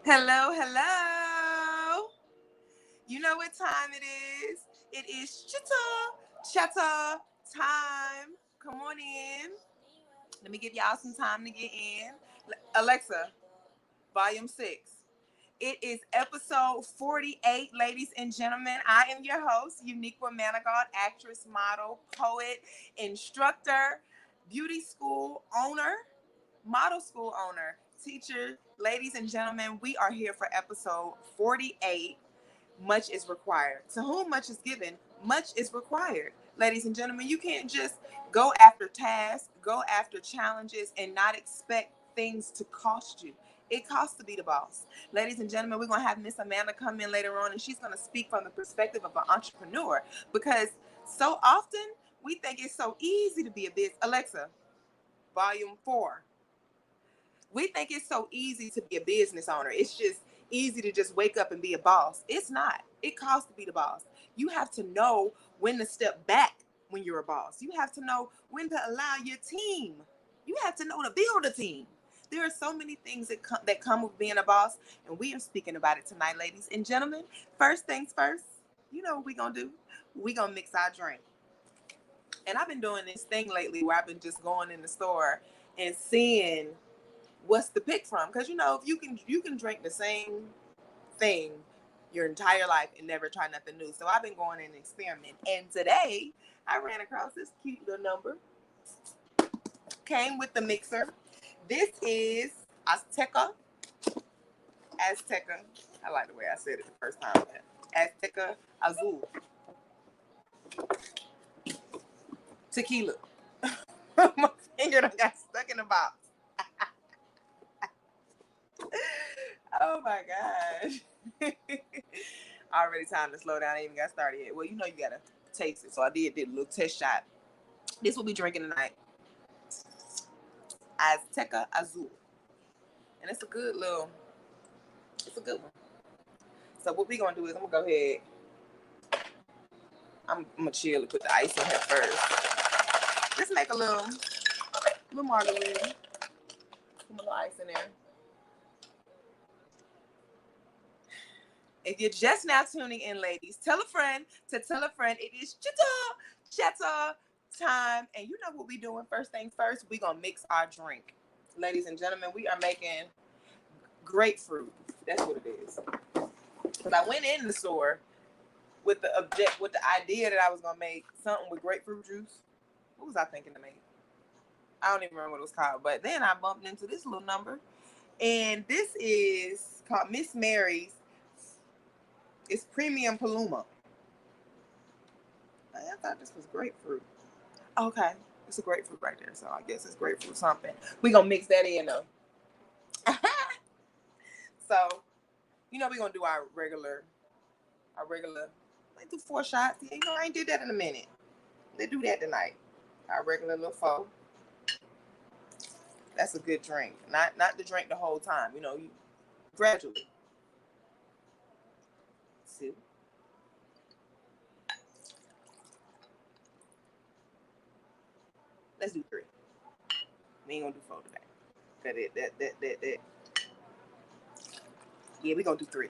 Hello, hello. You know what time it is? It is Chitter Chatter time. Come on in. Let me give y'all some time to get in. Alexa, volume 6. It is episode 48, ladies and gentlemen. I am your host, Unique Woman of God, actress, model, poet, instructor, beauty school owner, model school owner, teacher. Ladies and gentlemen, we are here for episode 48. Much is required. To whom much is given, much is required. Ladies and gentlemen, you can't just go after tasks, go after challenges, and not expect things to cost you. It costs to be the boss. Ladies and gentlemen, we're going to have Miss Amanda come in later on, and she's going to speak from the perspective of an entrepreneur because so often we think it's so easy to be a business. Alexa, volume 4. We think it's so easy to be a business owner. It's just easy to just wake up and be a boss. It's not. It costs to be the boss. You have to know when to step back when you're a boss. You have to know when to allow your team. You have to know to build a team. There are so many things that come with being a boss, and we are speaking about it tonight, ladies and gentlemen. First things first, you know what we're going to do? We're going to mix our drink. And I've been doing this thing lately where I've been just going in the store and seeing what's to pick from, because if you can drink the same thing your entire life and never try nothing new. So I've been going and experiment, and today I ran across this cute little number, came with the mixer. This is Azteca. I like the way I said it the first time. Azteca Azul tequila. My finger done got stuck in the box. Oh my gosh. Already time to slow down. I ain't even got started yet. Well, you gotta taste it. So I did a little test shot. This will be drinking tonight. Azteca Azul. And it's a good one. So what we gonna do is I'm gonna go ahead. I'm gonna chill and put the ice in here first. Just make a little margarita. Put a little ice in there. If you're just now tuning in, ladies, tell a friend to tell a friend. It is Chitter time. And you know what we doing first things first? We going to mix our drink. Ladies and gentlemen, we are making grapefruit. That's what it is. Because I went in the store with the idea that I was going to make something with grapefruit juice. What was I thinking to make? I don't even remember what it was called. But then I bumped into this little number. And this is called Miss Mary's. It's premium Paloma. I thought this was grapefruit. Okay. It's a grapefruit right there. So I guess it's grapefruit something. We're going to mix that in though. So, we're going to do our regular, let's do 4 shots. Yeah, I ain't did that in a minute. Let's do that tonight. Our regular little 4. That's a good drink. Not to drink the whole time. You gradually. 2. Let's do 3. We ain't gonna do 4 today. That. Yeah, we gonna do 3.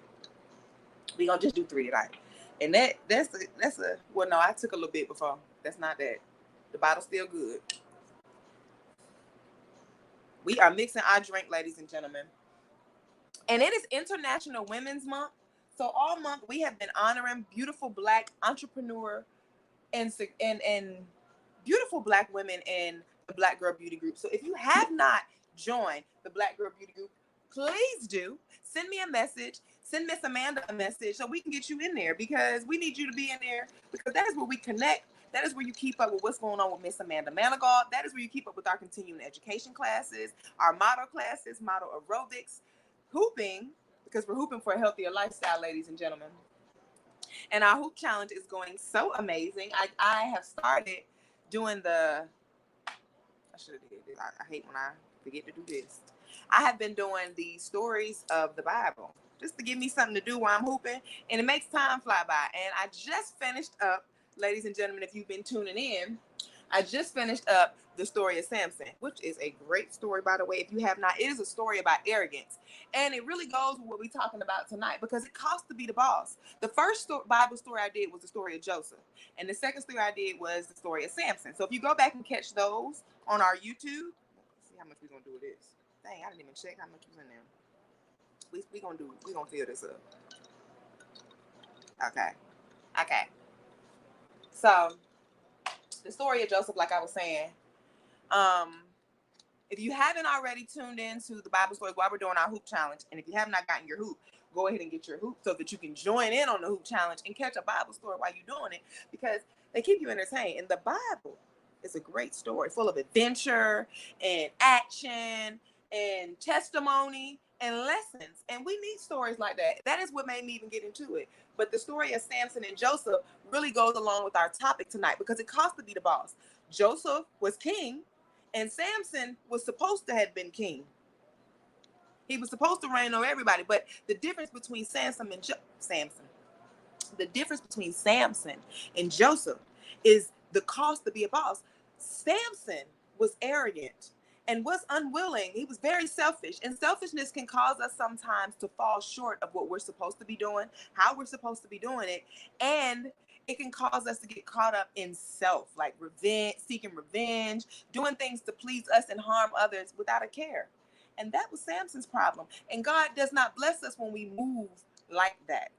We gonna just do 3 tonight. And that's a well, no, I took a little bit before. That's not that. The bottle's still good. We are mixing our drink, ladies and gentlemen. And it is International Women's Month. So all month we have been honoring beautiful Black entrepreneur and beautiful Black women in the Black Girl Beauty Group. So if you have not joined the Black Girl Beauty Group, please do. Send me a message. Send Miss Amanda a message so we can get you in there, because we need you to be in there, because that is where we connect. That is where you keep up with what's going on with Miss Amanda Manigault. That is where you keep up with our continuing education classes, our model classes, model aerobics, hooping, because we're hooping for a healthier lifestyle, ladies and gentlemen. And our hoop challenge is going so amazing. I have started doing I should have did this. I hate when I forget to do this. I have been doing the stories of the Bible just to give me something to do while I'm hooping, and it makes time fly by. And I just finished up, ladies and gentlemen, if you've been tuning in, I just finished up the story of Samson, which is a great story, by the way. If you have not, it is a story about arrogance. And it really goes with what we're talking about tonight because it costs to be the boss. The first Bible story I did was the story of Joseph. And the second story I did was the story of Samson. So if you go back and catch those on our YouTube, let's see how much we're going to do with this. Dang, I didn't even check how much was in there. We're going to fill this up. Okay. So the story of Joseph, like I was saying, if you haven't already tuned into the Bible stories while we're doing our hoop challenge, and if you have not gotten your hoop, go ahead and get your hoop so that you can join in on the hoop challenge and catch a Bible story while you're doing it, because they keep you entertained. And the Bible is a great story full of adventure and action and testimony and lessons. And we need stories like that. That is what made me even get into it. But the story of Samson and Joseph really goes along with our topic tonight because it costs to be the boss. Joseph was king, and Samson was supposed to have been king. He was supposed to reign over everybody. But the difference between Samson and Joseph is the cost to be a boss. Samson was arrogant and was unwilling. He was very selfish. And selfishness can cause us sometimes to fall short of what we're supposed to be doing, how we're supposed to be doing it. And it can cause us to get caught up in self, like revenge, seeking revenge, doing things to please us and harm others without a care. And that was Samson's problem. And God does not bless us when we move like that.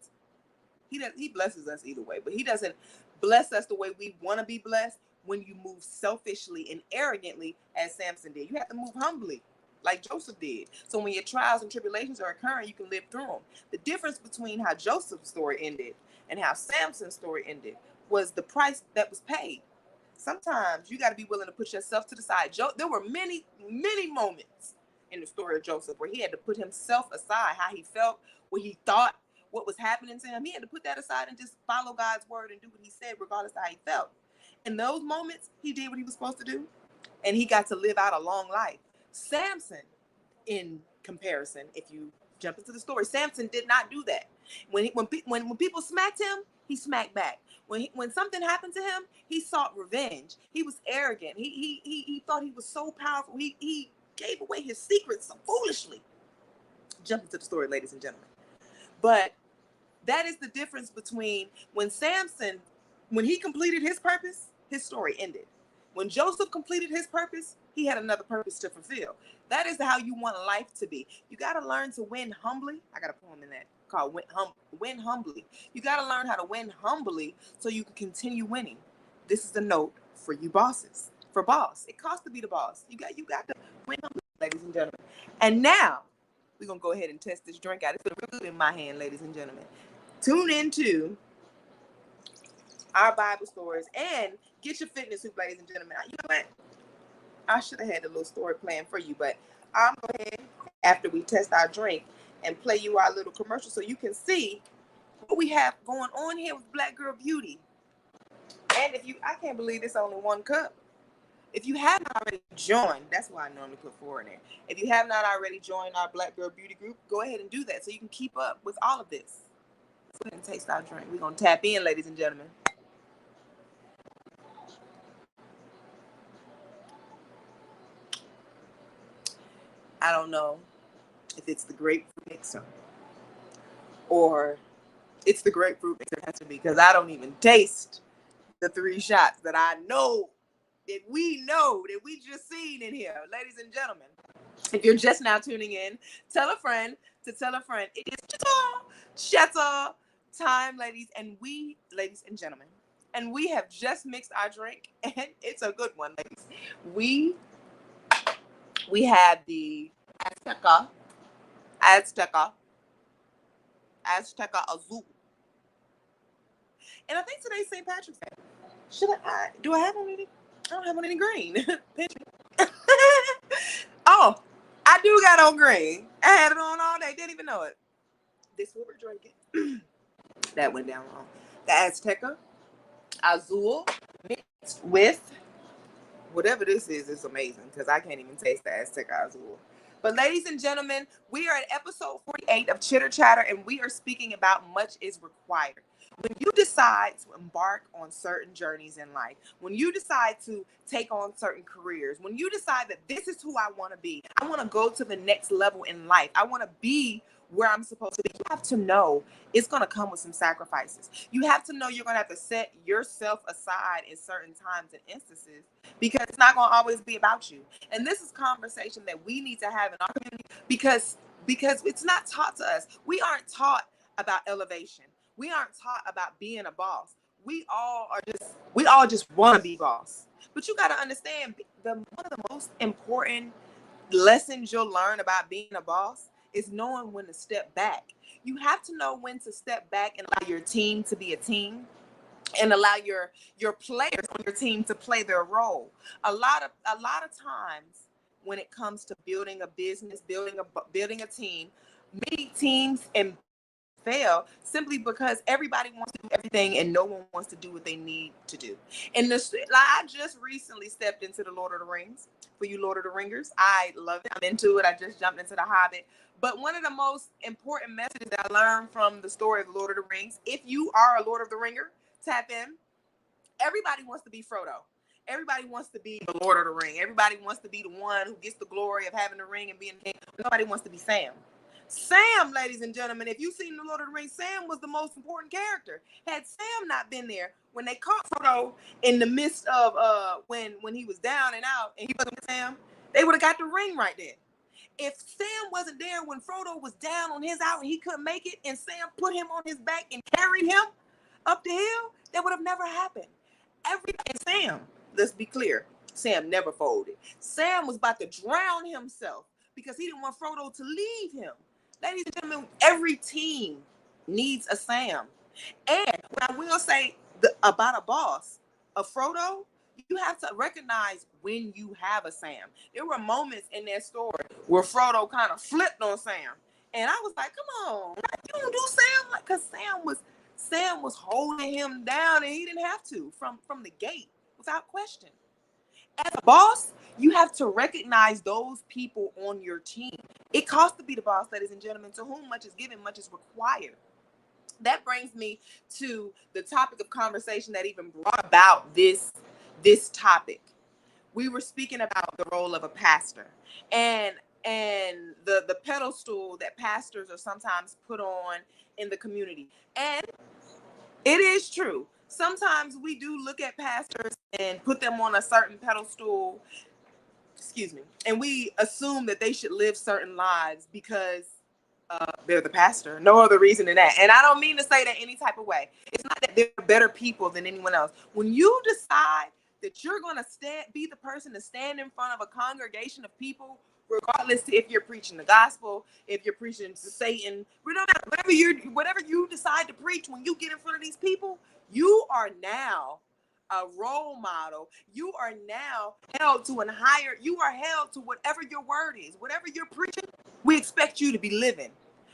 He blesses us either way, but he doesn't bless us the way we want to be blessed when you move selfishly and arrogantly as Samson did. You have to move humbly like Joseph did. So when your trials and tribulations are occurring, you can live through them. The difference between how Joseph's story ended and how Samson's story ended was the price that was paid. Sometimes you got to be willing to put yourself to the side. There were many, many moments in the story of Joseph where he had to put himself aside, how he felt, what he thought, what was happening to him. He had to put that aside and just follow God's word and do what he said, regardless of how he felt. In those moments, he did what he was supposed to do, and he got to live out a long life. Samson, in comparison, if you jump into the story, Samson did not do that. When people smacked him, he smacked back. When something happened to him, he sought revenge. He was arrogant. He thought he was so powerful. He gave away his secrets so foolishly. Jump into the story, ladies and gentlemen. But that is the difference between when he completed his purpose, his story ended. When Joseph completed his purpose, he had another purpose to fulfill. That is how you want life to be. You got to learn to win humbly. I got a poem in that called Win Humbly. You got to learn how to win humbly so you can continue winning. This is the note for you bosses. For boss, it costs to be the boss. You got to win humbly, ladies and gentlemen. And now we're going to go ahead and test this drink out. It's real good in my hand, ladies and gentlemen. Tune into our Bible stories and get your fitness hoop, ladies and gentlemen. You know what? I should have had a little story planned for you, but I'll go ahead after we test our drink and play you our little commercial so you can see what we have going on here with Black Girl Beauty. And I can't believe it's only one cup. If you have not already joined, that's why I normally put 4 in there. If you have not already joined our Black Girl Beauty group, go ahead and do that so you can keep up with all of this. Let's go ahead and taste our drink. We're going to tap in, ladies and gentlemen. I don't know if it's the grapefruit mixer or it's the grapefruit mixer. It has to be, because I don't even taste the 3 shots that we just seen in here. Ladies and gentlemen, if you're just now tuning in, tell a friend to tell a friend. It is Chitter Chatter time, ladies and gentlemen. And we have just mixed our drink, and it's a good one, ladies. We had the Azteca Azul. And I think today's St. Patrick's Day. Do I have one in it? I don't have one in green. Oh, I do got on green. I had it on all day. Didn't even know it. This is what we're drinking. That went down wrong. The Azteca Azul mixed with whatever this is amazing, because I can't even taste the Azteca Azul. But ladies and gentlemen, we are at episode 48 of Chitter Chatter, and we are speaking about much is required. When you decide to embark on certain journeys in life, when you decide to take on certain careers, when you decide that this is who I want to be, I want to go to the next level in life, I want to be where I'm supposed to be, you have to know it's going to come with some sacrifices. You have to know you're going to have to set yourself aside in certain times and instances, because it's not going to always be about you. And this is conversation that we need to have in our community, because it's not taught to us. We aren't taught about elevation. We aren't taught about being a boss. We all just want to be boss. But you got to understand, one of the most important lessons you'll learn about being a boss is knowing when to step back. You have to know when to step back and allow your team to be a team, and allow your players on your team to play their role. A lot of times when it comes to building a business, building a team, many teams and fail simply because everybody wants to do everything and no one wants to do what they need to do. And I just recently stepped into the Lord of the Rings. For you Lord of the Ringers, I love it. I'm into it. I just jumped into the Hobbit. But one of the most important messages that I learned from the story of the Lord of the Rings, if you are a Lord of the Ringer, tap in. Everybody wants to be Frodo. Everybody wants to be the Lord of the Ring. Everybody wants to be the one who gets the glory of having the ring and being king. Nobody wants to be Sam. Sam, ladies and gentlemen, if you've seen the Lord of the Rings, Sam was the most important character. Had Sam not been there when they caught Frodo in the midst of when he was down and out and he wasn't with Sam, they would have got the ring right then. If Sam wasn't there when Frodo was down on his out and he couldn't make it, and Sam put him on his back and carried him up the hill, that would have never happened. And Sam, let's be clear, Sam never folded. Sam was about to drown himself because he didn't want Frodo to leave him. Ladies and gentlemen, every team needs a Sam. And what I will say about a boss, a Frodo, you have to recognize when you have a Sam. There were moments in that story where Frodo kind of flipped on Sam. And I was like, come on, you don't do Sam, because Sam was holding him down and he didn't have to from the gate without question. As a boss, you have to recognize those people on your team. It costs to be the boss, ladies and gentlemen. To whom much is given, much is required. That brings me to the topic of conversation that even brought about this topic. We were speaking about the role of a pastor and the pedestal that pastors are sometimes put on in the community. And it is true. Sometimes we do look at pastors and put them on a certain pedestal, and we assume that they should live certain lives because they're the pastor. No other reason than that. And I don't mean to say that any type of way. It's not that they're better people than anyone else. When you decide that you're going to be the person to stand in front of a congregation of people, regardless if you're preaching the gospel, if you're preaching to Satan, whatever you decide to preach, when you get in front of these people, you are now a role model. You are now held to you are held to whatever your word is. Whatever you're preaching, we expect you to be living.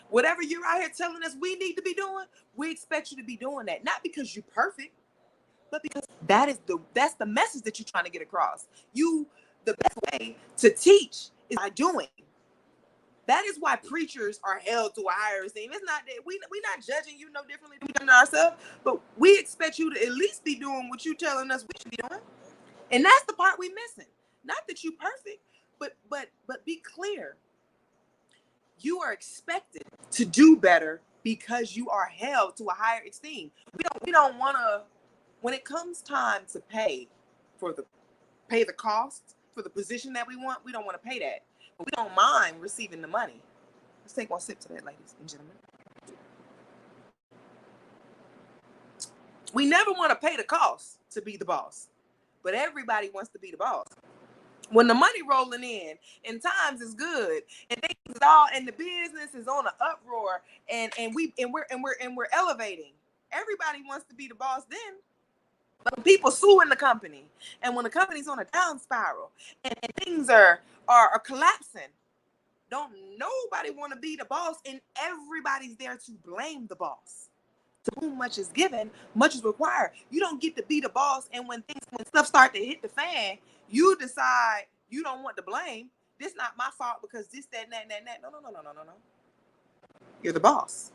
Whatever you're out here telling us we need to be doing, we expect you to be doing that. Not because you're perfect, but because that's the message that you're trying to get across. The best way to teach is by doing. That is why preachers are held to a higher esteem. It's not that we're not judging you no differently than we judge ourselves, but we expect you to at least be doing what you're telling us we should be doing. And that's the part we're missing. Not that you're perfect, but be clear. You are expected to do better because you are held to a higher esteem. We don't want to, when it comes time to pay the cost for the position that we want, we don't want to pay that. But we don't mind receiving the money. Let's take one sip to that, ladies and gentlemen. We never want to pay the cost to be the boss, but everybody wants to be the boss. When the money rolling in and times is good and things is all and the business is on an uproar and we're elevating, everybody wants to be the boss then. But when people suing the company and when the company's on a down spiral and things are collapsing, don't nobody want to be the boss, and everybody's there to blame the boss. To whom much is given, much is required. You don't get to be the boss, and when stuff start to hit the fan, you decide you don't want to blame. This not my fault because this, that, and that, and that. No. You're the boss.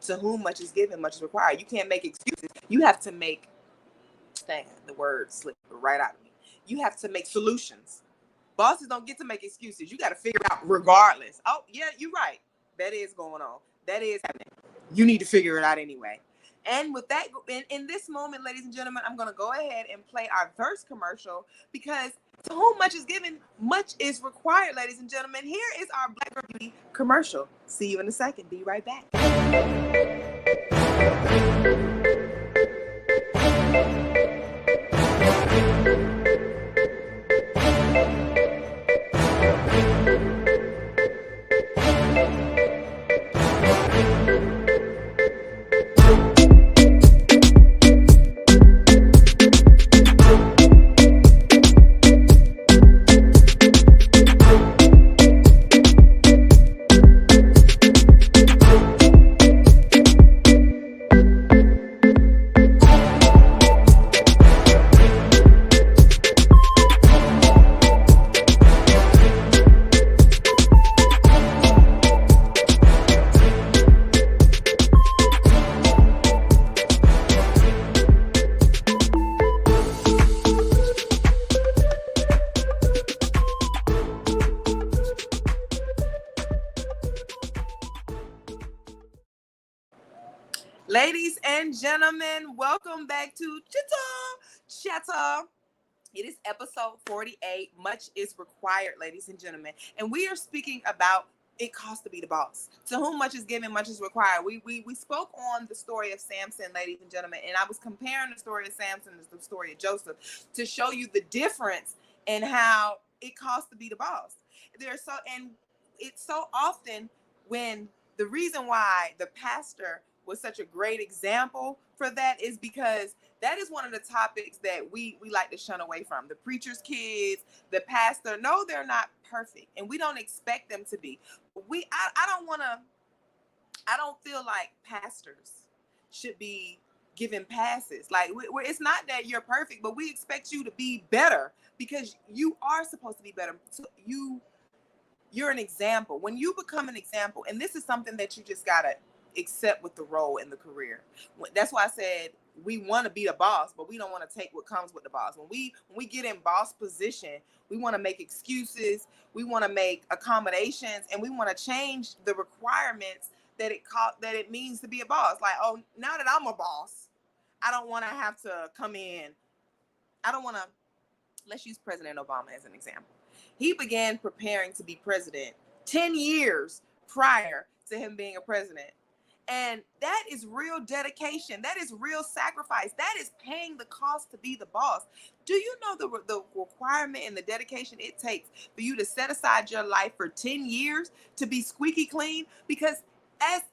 To whom much is given, much is required. You can't make excuses. You have to make, dang, the word slipped right out of me. You have to make solutions. Bosses don't get to make excuses. You got to figure it out regardless. Oh, yeah, you're right. That is going on. That is happening. You need to figure it out anyway. And with that, in this moment, ladies and gentlemen, I'm going to go ahead and play our first commercial, because to whom much is given, much is required, ladies and gentlemen. Here is our Black Girl Beauty commercial. See you in a second. Be right back. Ladies and gentlemen, welcome back to Chitter Chatter. It is episode 48. Much is required, ladies and gentlemen. And we are speaking about it costs to be the boss. To whom much is given, much is required. We spoke on the story of Samson, ladies and gentlemen, and I was comparing the story of Samson to the story of Joseph to show you the difference in how it costs to be the boss. And it's so often when the reason why the pastor was such a great example for that is because that is one of the topics that we like to shun away from. The preacher's kids, the pastor, no, they're not perfect, and we don't expect them to be. I don't feel like pastors should be given passes. Like, it's not that you're perfect, but we expect you to be better, because you are supposed to be better. So you're an example. When you become an example, and this is something that you just gotta accept with the role in the career. That's why I said we want to be the boss, but we don't want to take what comes with the boss. When we get in boss position, we want to make excuses, we want to make accommodations, and we want to change the requirements that it means to be a boss. Like, oh, now that I'm a boss, I don't want to have to come in. I don't want to. Let's use President Obama as an example. He began preparing to be president 10 years prior to him being a president. And that is real dedication. That is real sacrifice. That is paying the cost to be the boss. Do you know the requirement and the dedication it takes for you to set aside your life for 10 years to be squeaky clean? Because as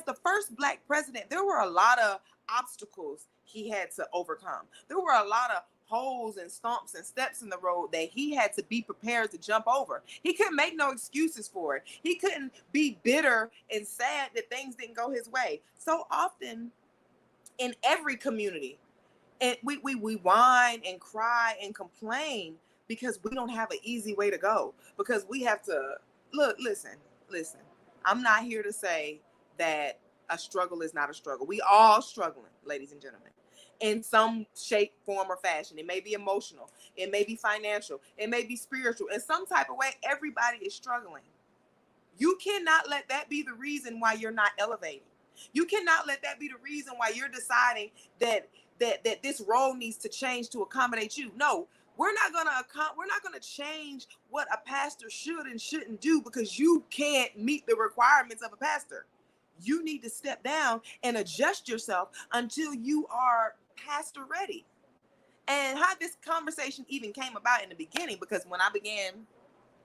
the first Black president, there were a lot of obstacles he had to overcome. There were a lot of holes and stumps and steps in the road that he had to be prepared to jump over. He couldn't make no excuses for it. He couldn't be bitter and sad that things didn't go his way. So often in every community, and we whine and cry and complain because we don't have an easy way to go, because we have to listen. I'm not here to say that a struggle is not a struggle. We all struggling, ladies and gentlemen, in some shape, form, or fashion. It may be emotional, it may be financial, it may be spiritual. In some type of way, everybody is struggling. You cannot let that be the reason why you're not elevating. You cannot let that be the reason why you're deciding that this role needs to change to accommodate you. No, we're not gonna change what a pastor should and shouldn't do because you can't meet the requirements of a pastor. You need to step down and adjust yourself until you are pastor ready. And how this conversation even came about in the beginning, because when I began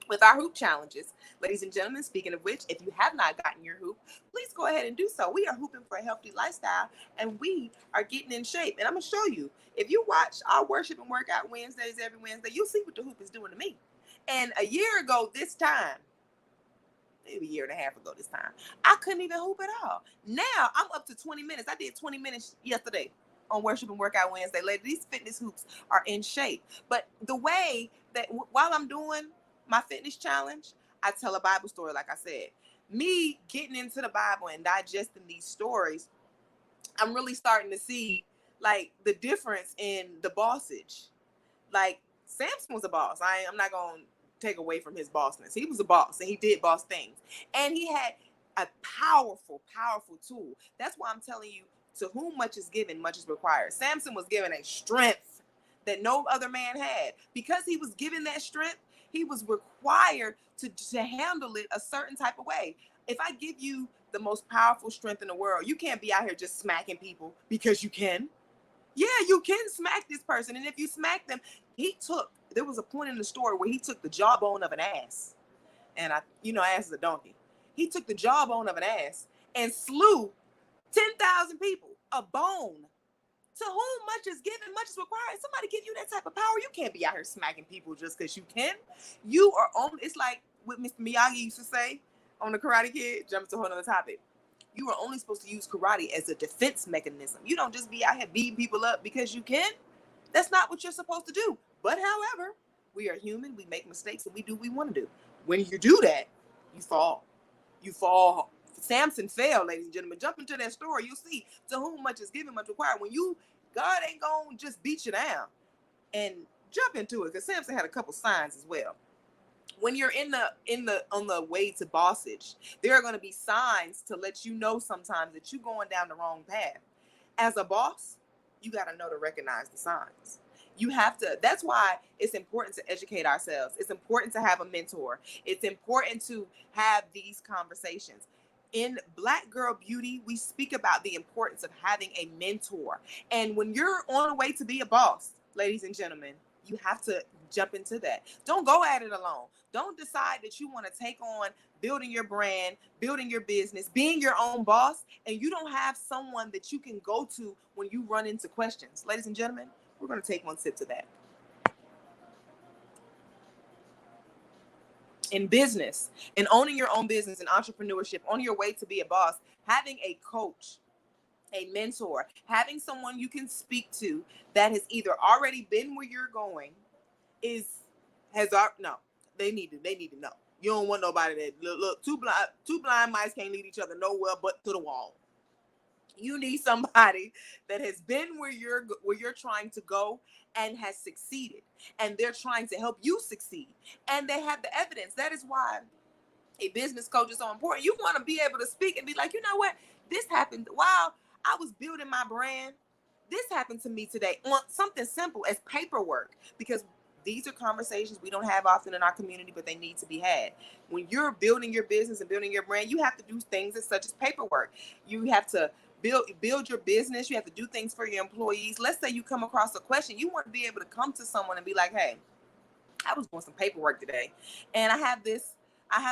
with our hoop challenges, ladies and gentlemen, speaking of which, if you have not gotten your hoop, please go ahead and do so. We are hooping for a healthy lifestyle, and we are getting in shape. And I'm gonna show you, if you watch our worship and workout Wednesdays every Wednesday, you'll see what the hoop is doing to me. And a year ago this time, maybe a year and a half ago this time, I couldn't even hoop at all. Now I'm up to 20 minutes. I did 20 minutes yesterday on Worship and Workout Wednesday. Ladies, these fitness hoops are in shape. But the way that while I'm doing my fitness challenge, I tell a Bible story, like I said. me getting into the Bible and digesting these stories, I'm really starting to see like the difference in the bossage. Like Samson was a boss. I'm not gonna take away from his bossness. He was a boss and he did boss things. And he had a powerful, powerful tool. That's why I'm telling you, to whom much is given, much is required. Samson was given a strength that no other man had. Because he was given that strength, he was required to handle it a certain type of way. If I give you the most powerful strength in the world, you can't be out here just smacking people because you can. Yeah, you can smack this person. And if you smack them, there was a point in the story where he took the jawbone of an ass. And ass is a donkey. He took the jawbone of an ass and slew 10,000 people. A bone. To whom much is given, much is required. Somebody give you that type of power. You can't be out here smacking people just because you can. You are on, it's like what Mr. Miyagi used to say on the Karate Kid, jump to a whole other topic. You are only supposed to use karate as a defense mechanism. You don't just be out here beating people up because you can. That's not what you're supposed to do. But however, we are human. We make mistakes and we do what we want to do. When you do that, you fall. You fall. Samson fell, ladies and gentlemen. Jump into that story. You'll see to whom much is given, much required. God ain't going to just beat you down. And jump into it, because Samson had a couple signs as well. When you're on the way to bossage, there are going to be signs to let you know sometimes that you're going down the wrong path. As a boss, you got to know to recognize the signs. You have to. That's why it's important to educate ourselves. It's important to have a mentor. It's important to have these conversations. In Black Girl Beauty, we speak about the importance of having a mentor. And when you're on the way to be a boss, ladies and gentlemen, you have to jump into that. Don't go at it alone. Don't decide that you want to take on building your brand, building your business, being your own boss, and you don't have someone that you can go to when you run into questions. Ladies and gentlemen, we're going to take one sip to that. In business, in owning your own business and entrepreneurship, on your way to be a boss, having a coach, a mentor, having someone you can speak to that has either already been where you're going, they need to know. You don't want nobody that look two blind mice can't lead each other nowhere but to the wall. You need somebody that has been where you're trying to go and has succeeded, and they're trying to help you succeed, and they have the evidence. That is why a business coach is so important. You want to be able to speak and be like, you know what, this happened while I was building my brand. This happened to me today on something simple as paperwork, because these are conversations we don't have often in our community, but they need to be had. When you're building your business and building your brand, you have to do things such as paperwork. You have to build your business. You have to do things for your employees. Let's say you come across a question. You want to be able to come to someone and be like, hey, I was doing some paperwork today, and I have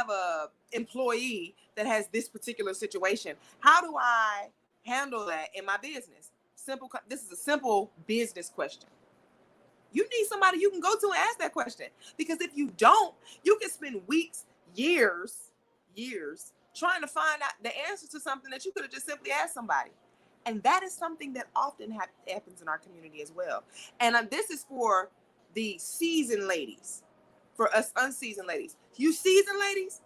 a employee that has this particular situation. How do I handle that in my business? This is a simple business question. You need somebody you can go to and ask that question, because if you don't, you can spend weeks, years trying to find out the answer to something that you could have just simply asked somebody. And that is something that often happens in our community as well. And this is for the seasoned ladies, for us unseasoned ladies. You seasoned ladies,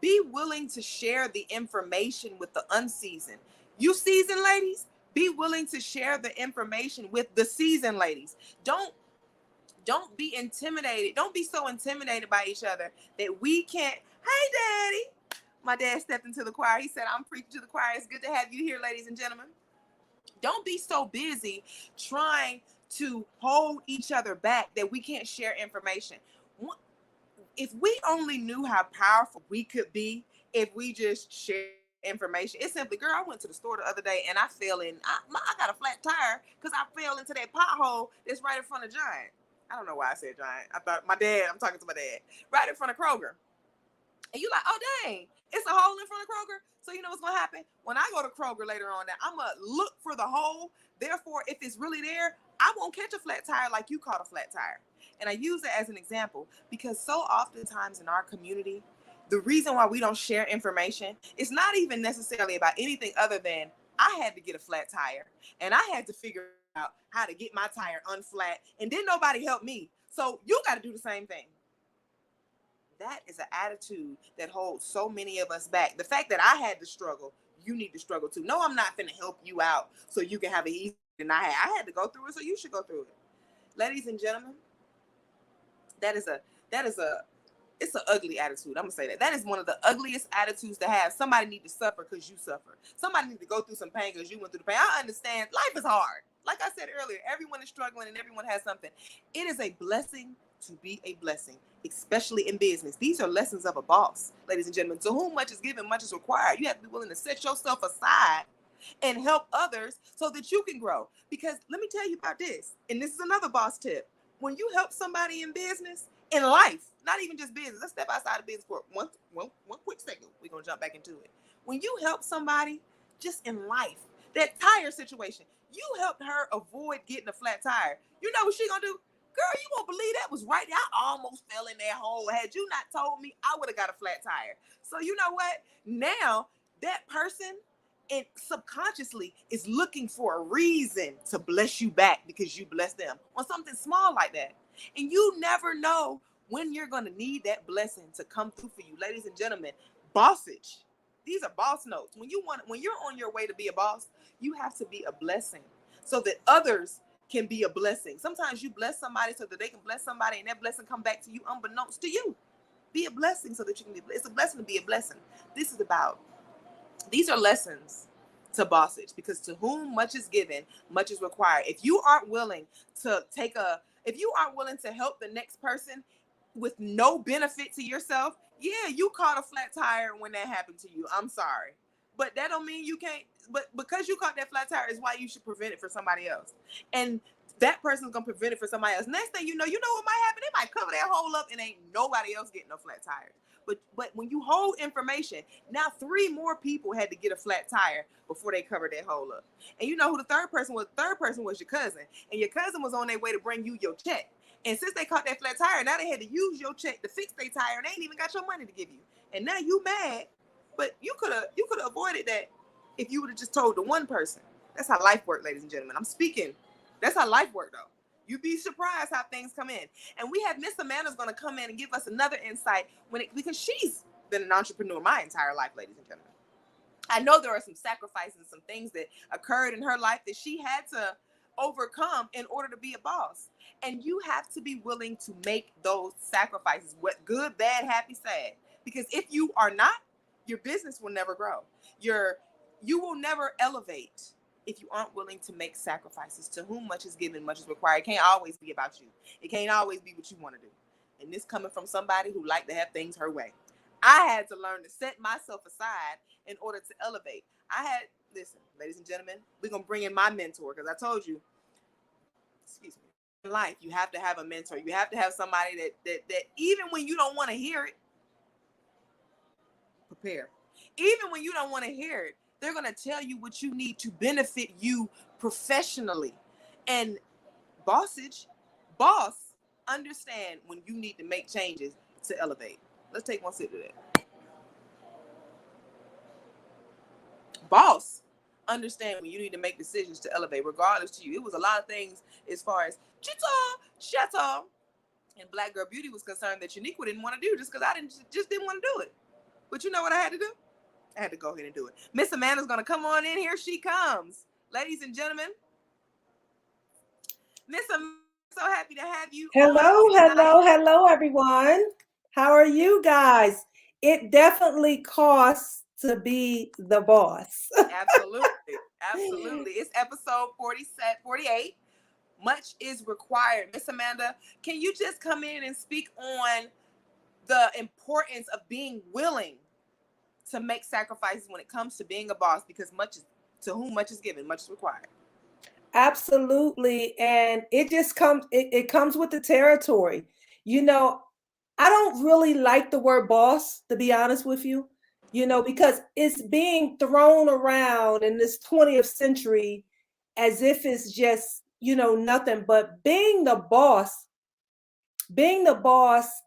be willing to share the information with the unseasoned. You seasoned ladies, be willing to share the information with the seasoned ladies. Don't be intimidated. Don't be so intimidated by each other that we can't. Hey, Daddy. My dad stepped into the choir. He said, I'm preaching to the choir. It's good to have you here, ladies and gentlemen. Don't be so busy trying to hold each other back that we can't share information. If we only knew how powerful we could be if we just share information. It's simply, girl, I went to the store the other day and I got a flat tire because I fell into that pothole that's right in front of Giant. I don't know why I said Giant. I'm talking to my dad. Right in front of Kroger. And you like, oh, dang, it's a hole in front of Kroger. So you know what's going to happen? When I go to Kroger later on, I'm going to look for the hole. Therefore, if it's really there, I won't catch a flat tire like you caught a flat tire. And I use it as an example because so oftentimes in our community, the reason why we don't share information is not even necessarily about anything other than I had to get a flat tire and I had to figure out how to get my tire unflat, and then nobody helped me. So you got to do the same thing. that is an attitude that holds so many of us back. The fact that I had to struggle, you need to struggle too. No, I'm not going to help you out so you can have it easier than I had. I had to go through it, so you should go through it. Ladies and gentlemen, that is a it's an ugly attitude. I'm gonna say that. That is one of the ugliest attitudes to have. Somebody need to suffer because you suffer. Somebody need to go through some pain because you went through the pain. I understand life is hard. Like I said earlier, everyone is struggling and everyone has something. It is a blessing to be a blessing, especially in business. These are lessons of a boss, ladies and gentlemen. To whom much is given, much is required. You have to be willing to set yourself aside and help others so that you can grow. Because let me tell you about this, and this is another boss tip. When you help somebody in business, in life, not even just business, let's step outside of business for one quick second. We're going to jump back into it. When you help somebody just in life, that tire situation, you helped her avoid getting a flat tire. You know what she going to do? Girl, you won't believe that was right there. I almost fell in that hole. Had you not told me, I would have got a flat tire. So you know what? Now that person and subconsciously is looking for a reason to bless you back because you bless them on something small like that. And you never know when you're going to need that blessing to come through for you. Ladies and gentlemen, bossage. These are boss notes. When you're on your way to be a boss, you have to be a blessing so that others can be a blessing. Sometimes you bless somebody so that they can bless somebody and that blessing come back to you unbeknownst to you. Be a blessing so that you can be blessed. It's a blessing to be a blessing. These are lessons to bossage, because to whom much is given, much is required. If you aren't willing to help the next person with no benefit to yourself, yeah, you caught a flat tire when that happened to you. I'm sorry. But that don't mean you can't, but because you caught that flat tire is why you should prevent it for somebody else. And that person's gonna prevent it for somebody else. Next thing you know what might happen? They might cover that hole up and ain't nobody else getting no flat tires. But when you hold information, now 3 more people had to get a flat tire before they covered that hole up. And you know who the third person was? The third person was your cousin. And your cousin was on their way to bring you your check. And since they caught that flat tire, now they had to use your check to fix their tire, and they ain't even got your money to give you. And now you mad, but you could have avoided that if you would have just told the one person. That's how life works, ladies and gentlemen. I'm speaking. That's how life works, though. You'd be surprised how things come in. And we have Miss Amanda's going to come in and give us another insight because she's been an entrepreneur my entire life, ladies and gentlemen. I know there are some sacrifices, some things that occurred in her life that she had to overcome in order to be a boss. And you have to be willing to make those sacrifices, what good, bad, happy, sad. Because if you are not, your business will never grow. You will never elevate if you aren't willing to make sacrifices. To whom much is given, much is required. It can't always be about you. It can't always be what you want to do. And this coming from somebody who liked to have things her way. I had to learn to set myself aside in order to elevate. Listen, ladies and gentlemen, we're going to bring in my mentor, because I told you, in life, you have to have a mentor. You have to have somebody that even when you don't want to hear it, prepare. Even when you don't want to hear it, they're going to tell you what you need to benefit you professionally. And boss, understand when you need to make changes to elevate. Let's take one sip of that. Boss, understand when you need to make decisions to elevate, regardless to you. It was a lot of things as far as Chitter Chatter and Black Girl Beauty was concerned that Uniqua didn't want to do, just because I didn't want to do it. But you know what I had to do? I had to go ahead and do it. Miss Amanda's going to come on in. Here she comes. Ladies and gentlemen, Miss Amanda, so happy to have you. Hello, everyone. How are you guys? It definitely costs to be the boss. Absolutely. It's episode 48. Much is required. Miss Amanda, can you just come in and speak on the importance of being willing to make sacrifices when it comes to being a boss? Because to whom much is given, much is required. Absolutely. And it comes with the territory. I don't really like the word boss, to be honest with you, because it's being thrown around in this 20th century as if it's just, nothing. But being the boss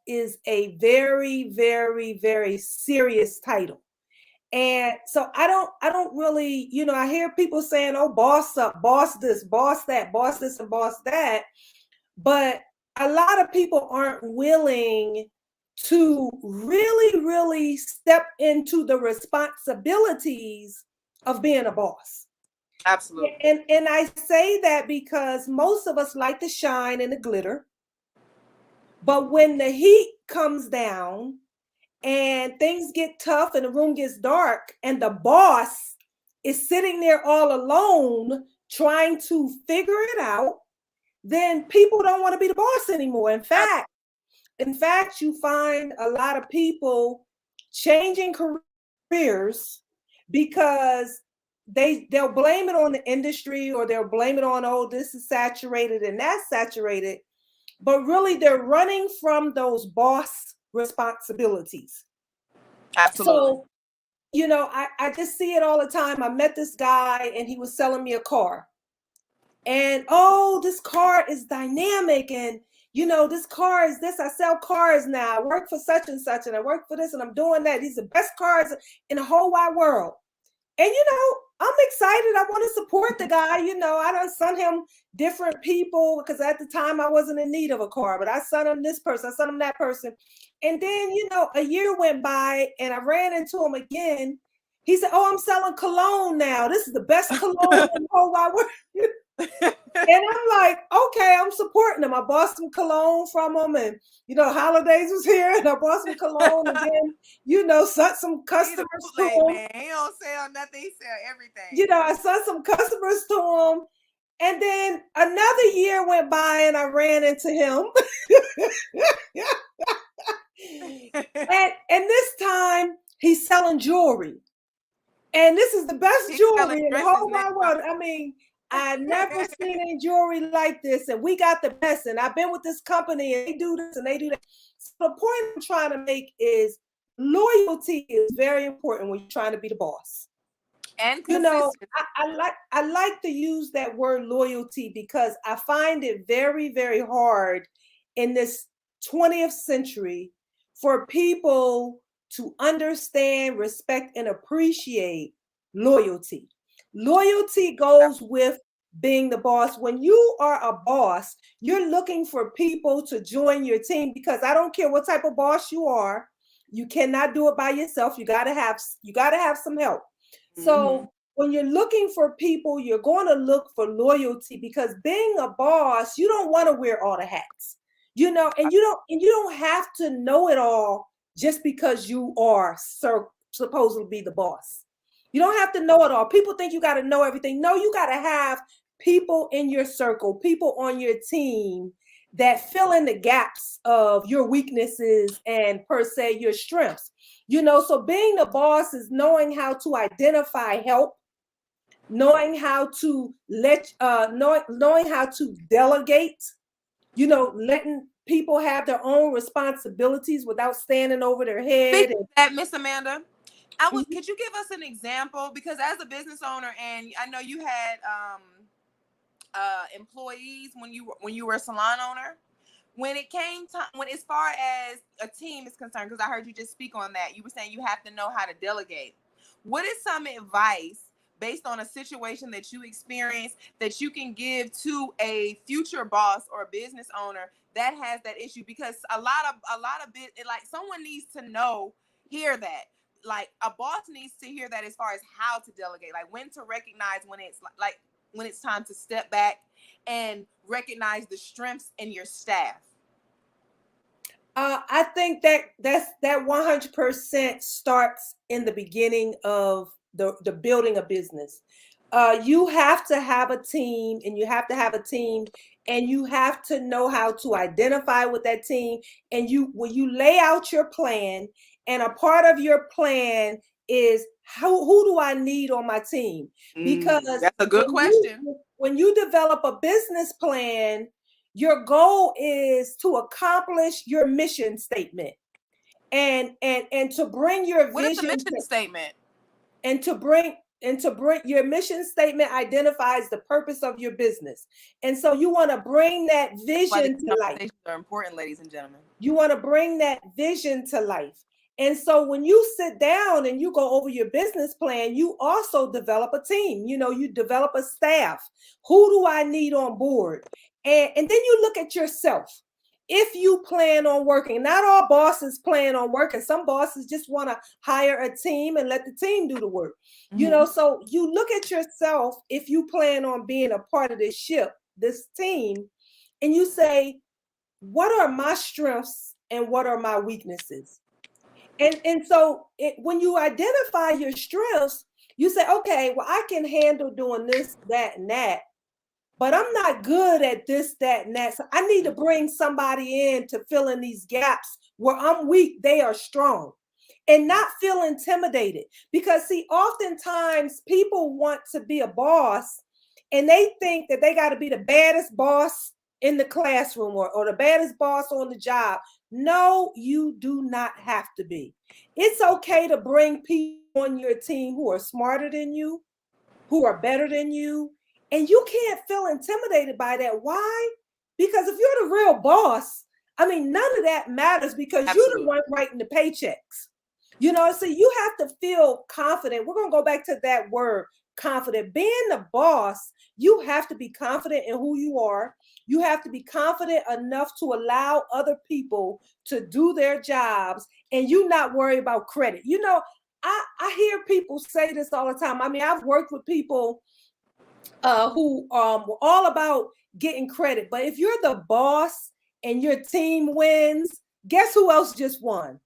is a very, very, very serious title. And so I don't really, I hear people saying, oh, boss up, boss this, boss that, boss this, and boss that. But a lot of people aren't willing to really, really step into the responsibilities of being a boss. Absolutely. And I say that because most of us like the shine and the glitter. But when the heat comes down and things get tough and the room gets dark and the boss is sitting there all alone trying to figure it out, then people don't want to be the boss anymore. In fact, you find a lot of people changing careers because they'll blame it on the industry, or they'll blame it on, oh, this is saturated and that's saturated, but really they're running from those boss responsibilities. Absolutely. So, I just see it all the time. I met this guy and he was selling me a car. And oh, this car is dynamic. And this car is this. I sell cars now. I work for such and such, and I work for this, and I'm doing that. These are the best cars in the whole wide world. And I'm excited. I want to support the guy. I done sent him different people because at the time I wasn't in need of a car, but I sent him this person, I sent him that person. And then, a year went by and I ran into him again. He said, "Oh, I'm selling cologne now. This is the best cologne in the whole wide world." And I'm like, okay, I'm supporting him. I bought some cologne from him, and holidays was here, and I bought some cologne, and then sent some customers to him. Man, he don't sell nothing. He sell everything. I sent some customers to him, and then another year went by, and I ran into him. and this time he's selling jewelry, and this is the best jewelry in the whole wide world. I mean, I never seen any jewelry like this, and we got the best. And I've been with this company, and they do this and they do that. So the point I'm trying to make is loyalty is very important when you're trying to be the boss. And consistency. I like to use that word loyalty because I find it very, very hard in this 20th century for people to understand, respect, and appreciate loyalty. Loyalty goes with being the boss. When you are a boss, you're looking for people to join your team, because I don't care what type of boss you are, you cannot do it by yourself. You got to have some help. So when you're looking for people, you're going to look for loyalty, because being a boss, you don't want to wear all the hats. And you don't have to know it all just because you are supposed to be the boss. You don't have to know it all. People think you got to know everything. No, you got to have people in your circle, people on your team that fill in the gaps of your weaknesses and, per se, your strengths. So being the boss is knowing how to identify help, knowing how to knowing how to delegate, letting people have their own responsibilities without standing over their head. Speaking of that, Miss Amanda, could you give us an example? Because as a business owner, and I know you had employees when you were a salon owner. When it came time, when as far as a team is concerned, because I heard you just speak on that, you were saying you have to know how to delegate. What is some advice based on a situation that you experienced that you can give to a future boss or a business owner that has that issue? Because a lot of like someone needs to hear that. Like a boss needs to hear that as far as how to delegate, like when to recognize when it's time to step back and recognize the strengths in your staff. I think that 100% starts in the beginning of the building a business. You have to have a team, and you have to know how to identify with that team. And when you lay out your plan, and a part of your plan is who do I need on my team? Because that's a good question. When you develop a business plan, your goal is to accomplish your mission statement, and to bring your vision. What is the mission statement? And to bring your mission statement identifies the purpose of your business. And so you want to bring that vision to life. Conversations are important, ladies and gentlemen. You want to bring that vision to life. And so when you sit down and you go over your business plan, you also develop a team. You develop a staff. Who do I need on board? And then you look at yourself. if you plan on working. Not all bosses plan on working. Some bosses just want to hire a team and let the team do the work. So you look at yourself, if you plan on being a part of this ship, this team, and you say, what are my strengths and what are my weaknesses? And so when you identify your strengths, you say, okay, well, I can handle doing this, that, and that, but I'm not good at this, that, and that. So I need to bring somebody in to fill in these gaps where I'm weak, they are strong. And not feel intimidated. Because see, oftentimes people want to be a boss and they think that they got to be the baddest boss in the classroom or the baddest boss on the job. No, you do not have to be. It's okay to bring people on your team who are smarter than you, who are better than you, and you can't feel intimidated by that. Why? Because if you're the real boss, I mean, none of that matters because you're the one writing the paychecks. So you have to feel confident. We're going to go back to that word, confident. Being the boss, you have to be confident in who you are. You have to be confident enough to allow other people to do their jobs and you not worry about credit. I hear people say this all the time. I mean, I've worked with people who were all about getting credit. But if you're the boss and your team wins, guess who else just won?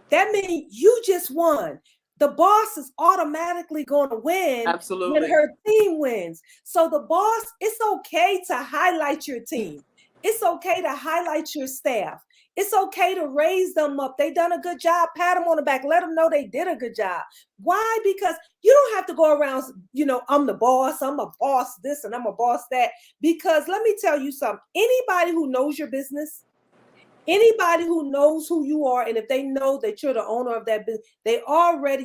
That means you just won. The boss is automatically going to win when her team wins. So the boss, it's okay to highlight your team. It's okay to highlight your staff. It's okay to raise them up. They done a good job. Pat them on the back. Let them know they did a good job. Why? Because you don't have to go around, I'm the boss. I'm a boss this and I'm a boss that. Because let me tell you something. Anybody who knows your business, anybody who knows who you are, and if they know that you're the owner of that business,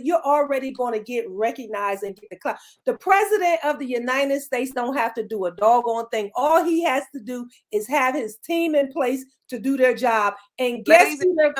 you're already going to get recognized and get the clout. The president of the United States don't have to do a doggone thing. All he has to do is have his team in place to do their job. And guess who they're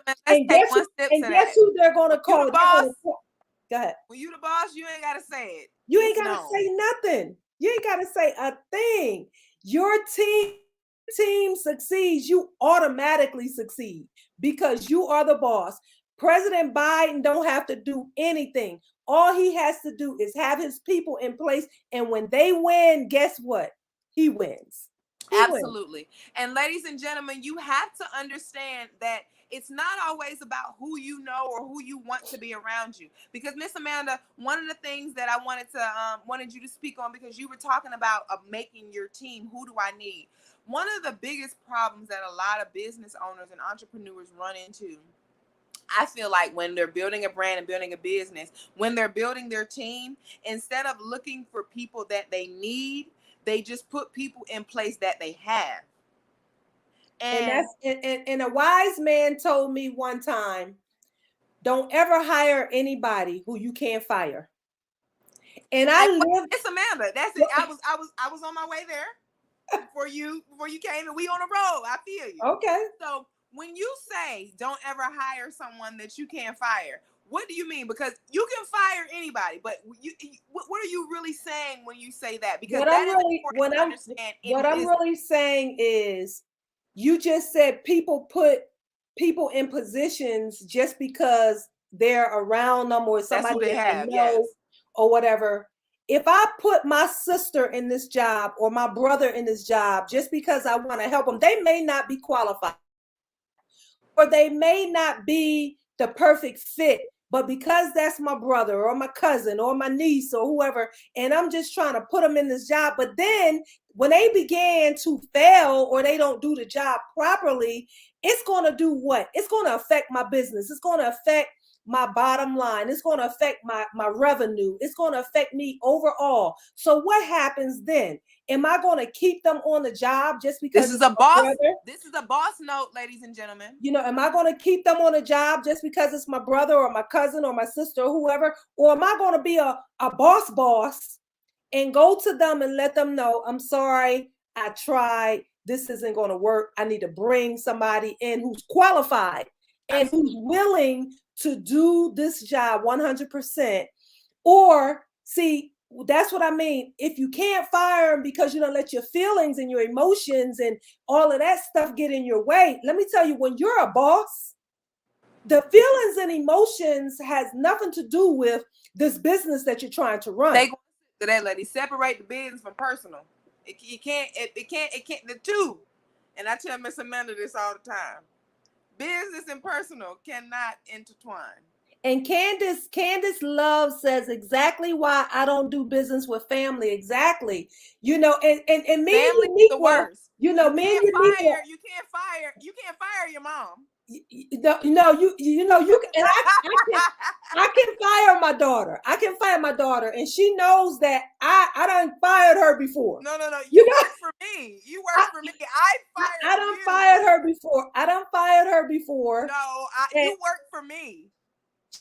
going to call? Go ahead. When you the boss, you ain't got to say it. You ain't got to say nothing. You ain't got to say a thing. Your team succeeds, you automatically succeed because you are the boss. President Biden don't have to do anything. All he has to do is have his people in place. And when they win, guess what? He wins. Absolutely. And ladies and gentlemen, you have to understand that it's not always about who you know or who you want to be around you. Because Miss Amanda, one of the things that I wanted you to speak on, because you were talking about making your team, who do I need? One of the biggest problems that a lot of business owners and entrepreneurs run into, I feel like, when they're building a brand and building a business, when they're building their team, instead of looking for people that they need, they just put people in place that they have. And a wise man told me one time, don't ever hire anybody who you can't fire. And it's Amanda. That's it. I was on my way there before you came, and we on a roll. I feel you. Okay. So when you say don't ever hire someone that you can't fire, what do you mean? Because you can fire anybody, but what are you really saying when you say that? Because what I'm really saying is, you just said people put people in positions just because they're around them or somebody they have, yes, or whatever. If I put my sister in this job or my brother in this job just because I want to help them, they may not be qualified or they may not be the perfect fit. But because that's my brother or my cousin or my niece or whoever, and I'm just trying to put them in this job. But then when they begin to fail or they don't do the job properly, it's going to do what? It's going to affect my business. It's going to affect my bottom line. It's going to affect my revenue. It's going to affect me overall. So what happens then? Am I going to keep them on the job just because this is a boss? This is a boss note, ladies and gentlemen. Am I going to keep them on a job just because it's my brother or my cousin or my sister or whoever? Or am I going to be a boss and go to them and let them know, I'm sorry, I tried. This isn't going to work. I need to bring somebody in who's qualified and who's willing to do this job 100%. Or see, that's what I mean. If you can't fire them because you don't let your feelings and your emotions and all of that stuff get in your way, let me tell you, when you're a boss, the feelings and emotions has nothing to do with this business that you're trying to run. They go to that lady, separate the business from personal. It can't the two. And I tell Miss Amanda this all the time. Business and personal cannot intertwine. And Candace Love says exactly why I don't do business with family. Exactly. You know, and me Family and is the Uniqua, worst. you know, me and Uniqua, You can't fire your mom. you know, you can, and I can fire my daughter. I can fire my daughter, and she knows that I done fired her before. No. You You know, work for me. You work for me. I I fired done you. fired her before. I done fired her before. No, And you work for me.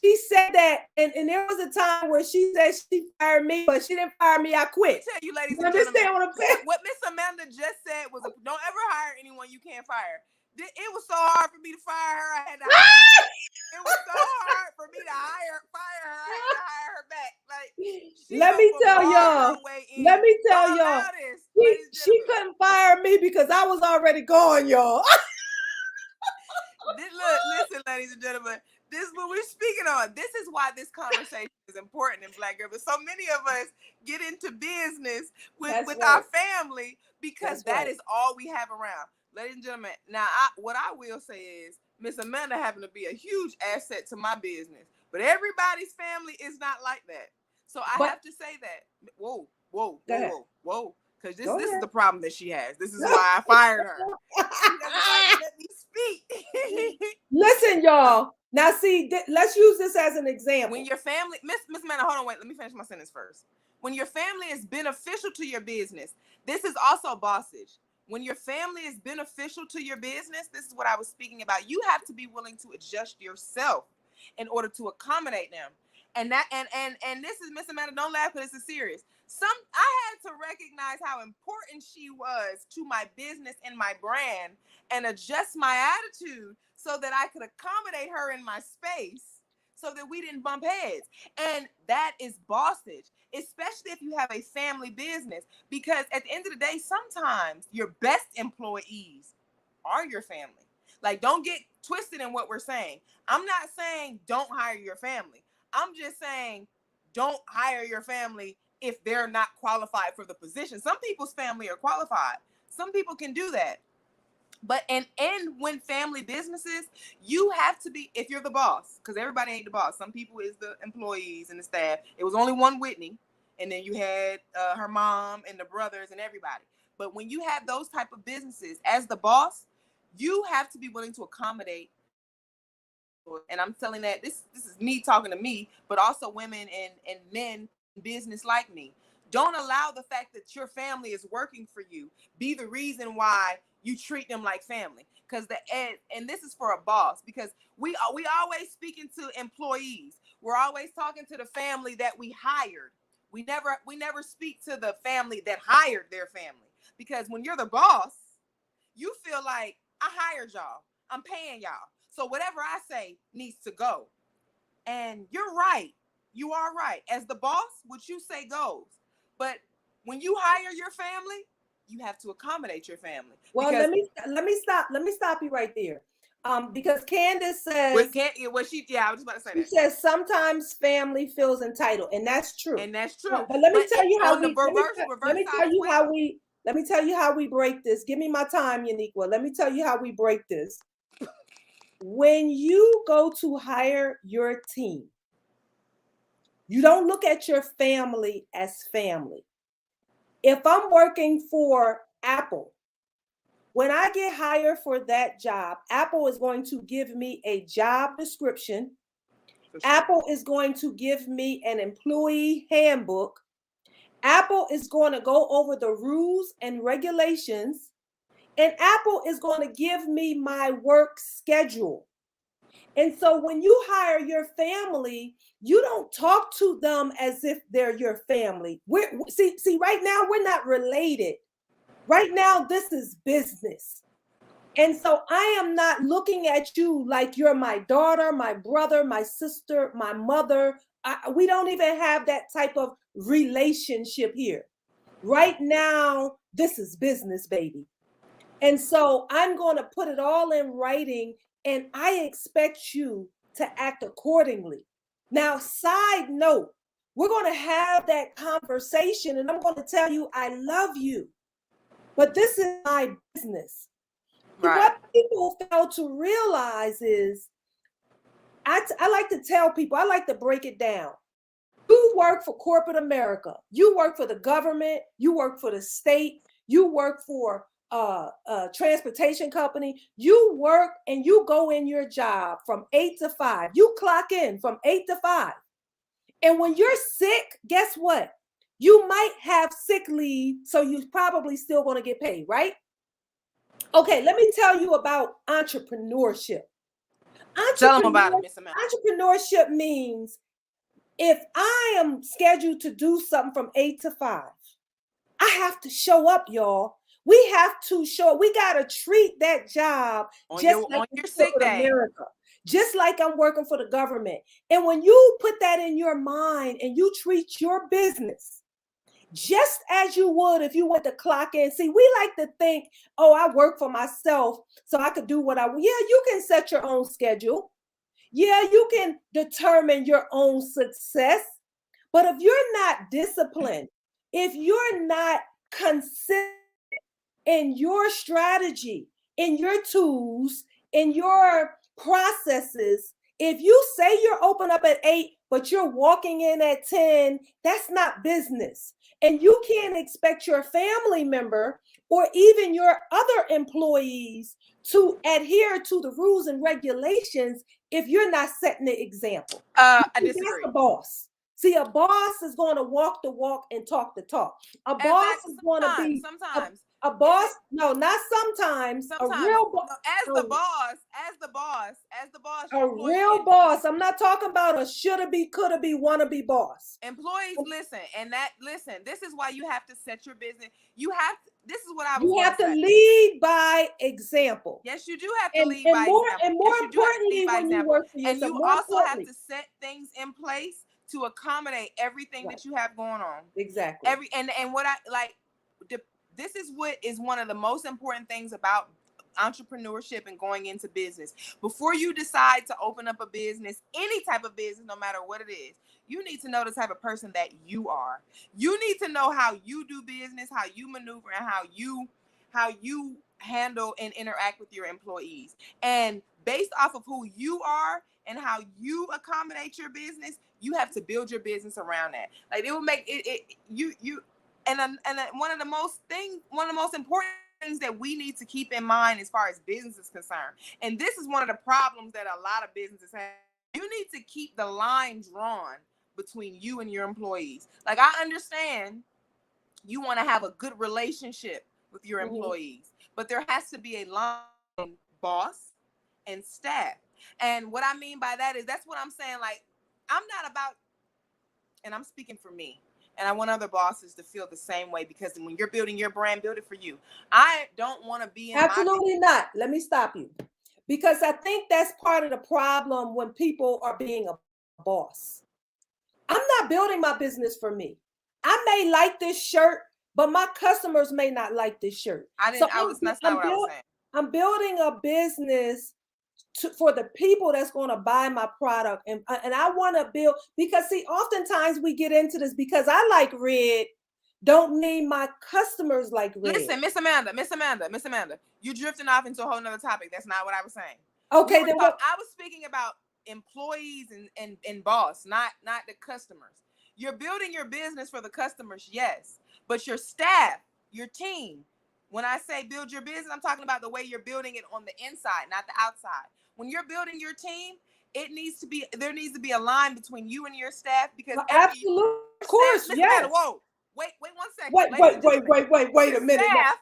she said that, and there was a time where she said she fired me, but she didn't fire me. I Let me quit. tell you, ladies You and gentlemen, understand what I'm saying? what Miss Amanda just said was, don't ever hire anyone you can't fire. It was so hard for me to fire her. I had to hire her. It was so hard for me to fire her. I had to hire her back. Like, she Let go me tell bombard y'all. her way Let in. me tell Don't y'all. allow this, She, ladies and she gentlemen. couldn't fire me because I was already gone, y'all. Look, listen, ladies and gentlemen. This is what we're speaking on. This is why this conversation is important in Black Girl. But so many of us get into business with Right. our family because That's that right. is all we have around. Ladies and gentlemen, now what I will say is Miss Amanda having to be a huge asset to my business. But everybody's family is not like that. So I But have to say that. Whoa. go ahead. Because Go this is ahead. the problem that she has. This is why I fired her. She doesn't like to let me speak. Listen, y'all. Now, see, let's use this as an example. When your family, Miss Amanda, hold on, wait, let me finish my sentence first. When your family is beneficial to your business, this is also bossage. When your family is beneficial to your business, this is what I was speaking about. You have to be willing to adjust yourself in order to accommodate them. And this is Miss Amanda. Don't laugh, because this is serious. I had to recognize how important she was to my business and my brand, and adjust my attitude so that I could accommodate her in my space, so that we didn't bump heads. And that is bossage, especially if you have a family business, because at the end of the day, sometimes your best employees are your family. Like, don't get twisted in what we're saying. I'm not saying don't hire your family. I'm just saying don't hire your family if they're not qualified for the position. Some people's family are qualified. Some people can do that. But and when family businesses, you have to be, if you're the boss, because everybody ain't the boss. Some people is the employees and the staff. It was only one Whitney, and then you had her mom and the brothers and everybody. But when you have those type of businesses, as the boss, you have to be willing to accommodate. And I'm telling that this is me talking to me, but also women and men in business like me. Don't allow the fact that your family is working for you be the reason why you treat them like family. Because and this is for a boss, because we always speaking to employees. We're always talking to the family that we hired. We never speak to the family that hired their family. Because when you're the boss, you feel like I hired y'all. I'm paying y'all. So whatever I say needs to go. And you're right. You are right. As the boss, what you say goes. But when you hire your family, you have to accommodate your family. Well, Because let me stop you right there. Because Candace says I was just about to say she that. says sometimes family feels entitled, and that's true. And that's true. But let me tell you how on the reverse let me side tell as you how well. let me tell you how we break this. Give me my time, Uniqua. Let me tell you how we break this. When you go to hire your team, you don't look at your family as family. If I'm working for Apple, when I get hired for that job, Apple is going to give me a job description. For sure. Apple is going to give me an employee handbook. Apple is going to go over the rules and regulations. And Apple is going to give me my work schedule. And so when you hire your family, you don't talk to them as if they're your family. See, right now we're not related. Right now, this is business. And so I am not looking at you like you're my daughter, my brother, my sister, my mother. We don't even have that type of relationship here. Right now, this is business, baby. And so I'm going to put it all in writing, and I expect you to act accordingly. Now, side note, we're going to have that conversation, and I'm going to tell you I love you, but this is my business. Right. What people fail to realize is I like to tell people, I like to break it down. You work for corporate America. You work for the government. You work for the state. You work for a transportation company. You work and you go in your job from 8 to 5. You clock in from 8 to 5. And when you're sick, guess what? You might have sick leave, so you're probably still going to get paid, right? Okay, let me tell you about entrepreneurship. Tell them about it, Miss Amanda. Entrepreneurship means if I am scheduled to do something from 8 to 5, I have to show up, y'all. We have to show up. We got to treat that job On just like your sick day. America, just like I'm working for the government. And when you put that in your mind and you treat your business just as you would if you went to clock in. See, we like to think, oh, I work for myself, so I could do what I want. Yeah, you can set your own schedule. Yeah, you can determine your own success. But if you're not disciplined, if you're not consistent in your strategy, in your tools, in your processes, if you say you're open up at 8, but you're walking in at 10, that's not business. And you can't expect your family member or even your other employees to adhere to the rules and regulations if you're not setting the example. I disagree. That's the boss. See, a boss is going to walk the walk and talk the talk. A boss is going to be sometimes. A boss, no, not sometimes. A real boss. As the boss. A real boss. I'm not talking about a shoulda be, coulda be, wanna be boss. Employees, listen, this is why you have to set your business. This is what I was You have to lead by example. Yes, you do have to lead by example. And more importantly, when you work for yourself, and you also have to set things in place to accommodate everything that you have going on. Exactly. And what I like, this is what is one of the most important things about entrepreneurship and going into business. Before you decide to open up a business, any type of business, no matter what it is, you need to know the type of person that you are. You need to know how you do business, how you maneuver, and how you handle and interact with your employees. And based off of who you are and how you accommodate your business, you have to build your business around that. Like, it will make one of the most important things that we need to keep in mind as far as business is concerned. And this is one of the problems that a lot of businesses have. You need to keep the line drawn between you and your employees. Like, I understand you want to have a good relationship with your employees, but there has to be a line between boss and staff. And what I mean by that is, that's what I'm saying. Like, I'm not about, and I'm speaking for me, and I want other bosses to feel the same way, because when you're building your brand, build it for you. I don't want to be in absolutely not. Let me stop you, because I think that's part of the problem when people are being a boss. I'm not building my business for me. I may like this shirt, but my customers may not like this shirt. That's not what I was saying. I'm building a business for the people that's going to buy my product, and I want to build, because see, oftentimes we get into this because I like red, don't mean my customers like red. Listen, Miss Amanda, you're drifting off into a whole nother topic. That's not what I was saying. Okay, then what? I was speaking about employees and boss, not the customers. You're building your business for the customers, yes, but your staff, your team. When I say build your business, I'm talking about the way you're building it on the inside, not the outside. When you're building your team, there needs to be a line between you and your staff, because absolutely, of course, yes. Whoa, wait 1 second. Wait a minute. Staff,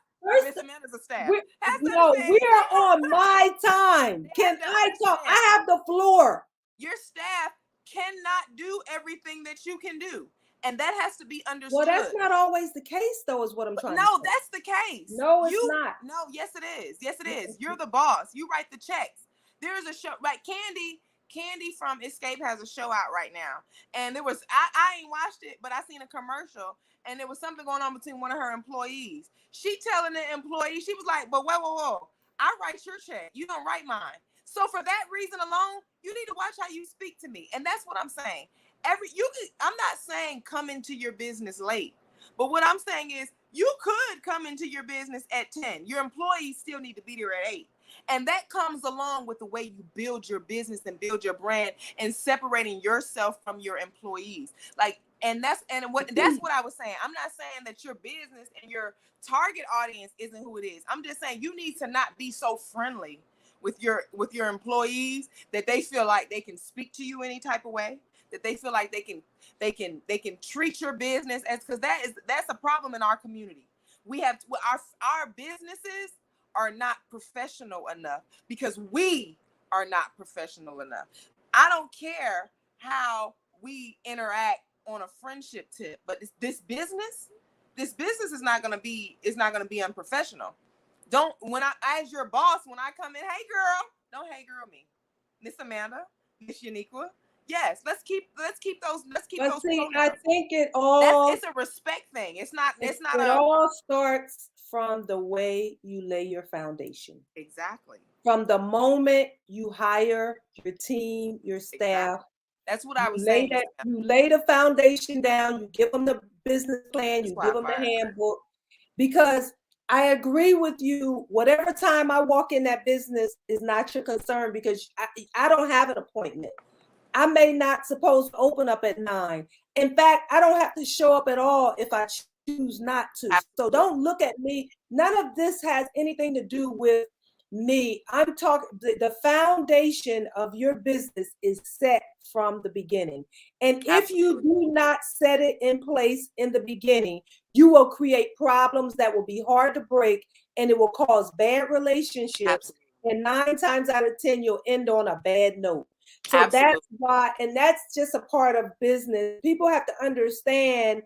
Miss Amanda's a staff. We are on my time. Can I talk? I have the floor. Your staff cannot do everything that you can do. And that has to be understood. Well, that's not always the case, though, is what I'm trying to say. No, that's the case. No, it's not. No, yes, it is. Yes, it is. You're the boss. You write the checks. There's a show, right? Candy from Escape has a show out right now, and there was I ain't watched it, but I seen a commercial, and there was something going on between one of her employees. She telling the employee, she was like, "But whoa, I write your check, you don't write mine. So for that reason alone, you need to watch how you speak to me." And that's what I'm saying. I'm not saying come into your business late, but what I'm saying is you could come into your business at 10. Your employees still need to be there at 8. And that comes along with the way you build your business and build your brand and separating yourself from your employees. That's what I was saying. I'm not saying that your business and your target audience isn't who it is. I'm just saying you need to not be so friendly with your employees that they feel like they can speak to you any type of way, that they feel like they can treat your business as, because that's a problem in our community. We have our businesses are not professional enough because we are not professional enough. I don't care how we interact on a friendship tip, but this business is not going to be unprofessional. As your boss, when I come in, hey girl, don't hey girl me, Miss Amanda, Miss Uniqua. Yes, let's keep those. But see, I think it's a respect thing. It all starts from the way you lay your foundation. Exactly. From the moment you hire your team, your staff. Exactly. That's what I was saying. You lay the foundation down, you give them the business plan, you give them the handbook. Because I agree with you, whatever time I walk in that business is not your concern, because I don't have an appointment. I may not supposed to open up at 9. In fact, I don't have to show up at all if I choose not to. So don't look at me. None of this has anything to do with me. I'm talking, the foundation of your business is set from the beginning. And if you do not set it in place in the beginning, you will create problems that will be hard to break, and it will cause bad relationships. And 9 times out of 10, you'll end on a bad note. So that's why, and that's just a part of business. People have to understand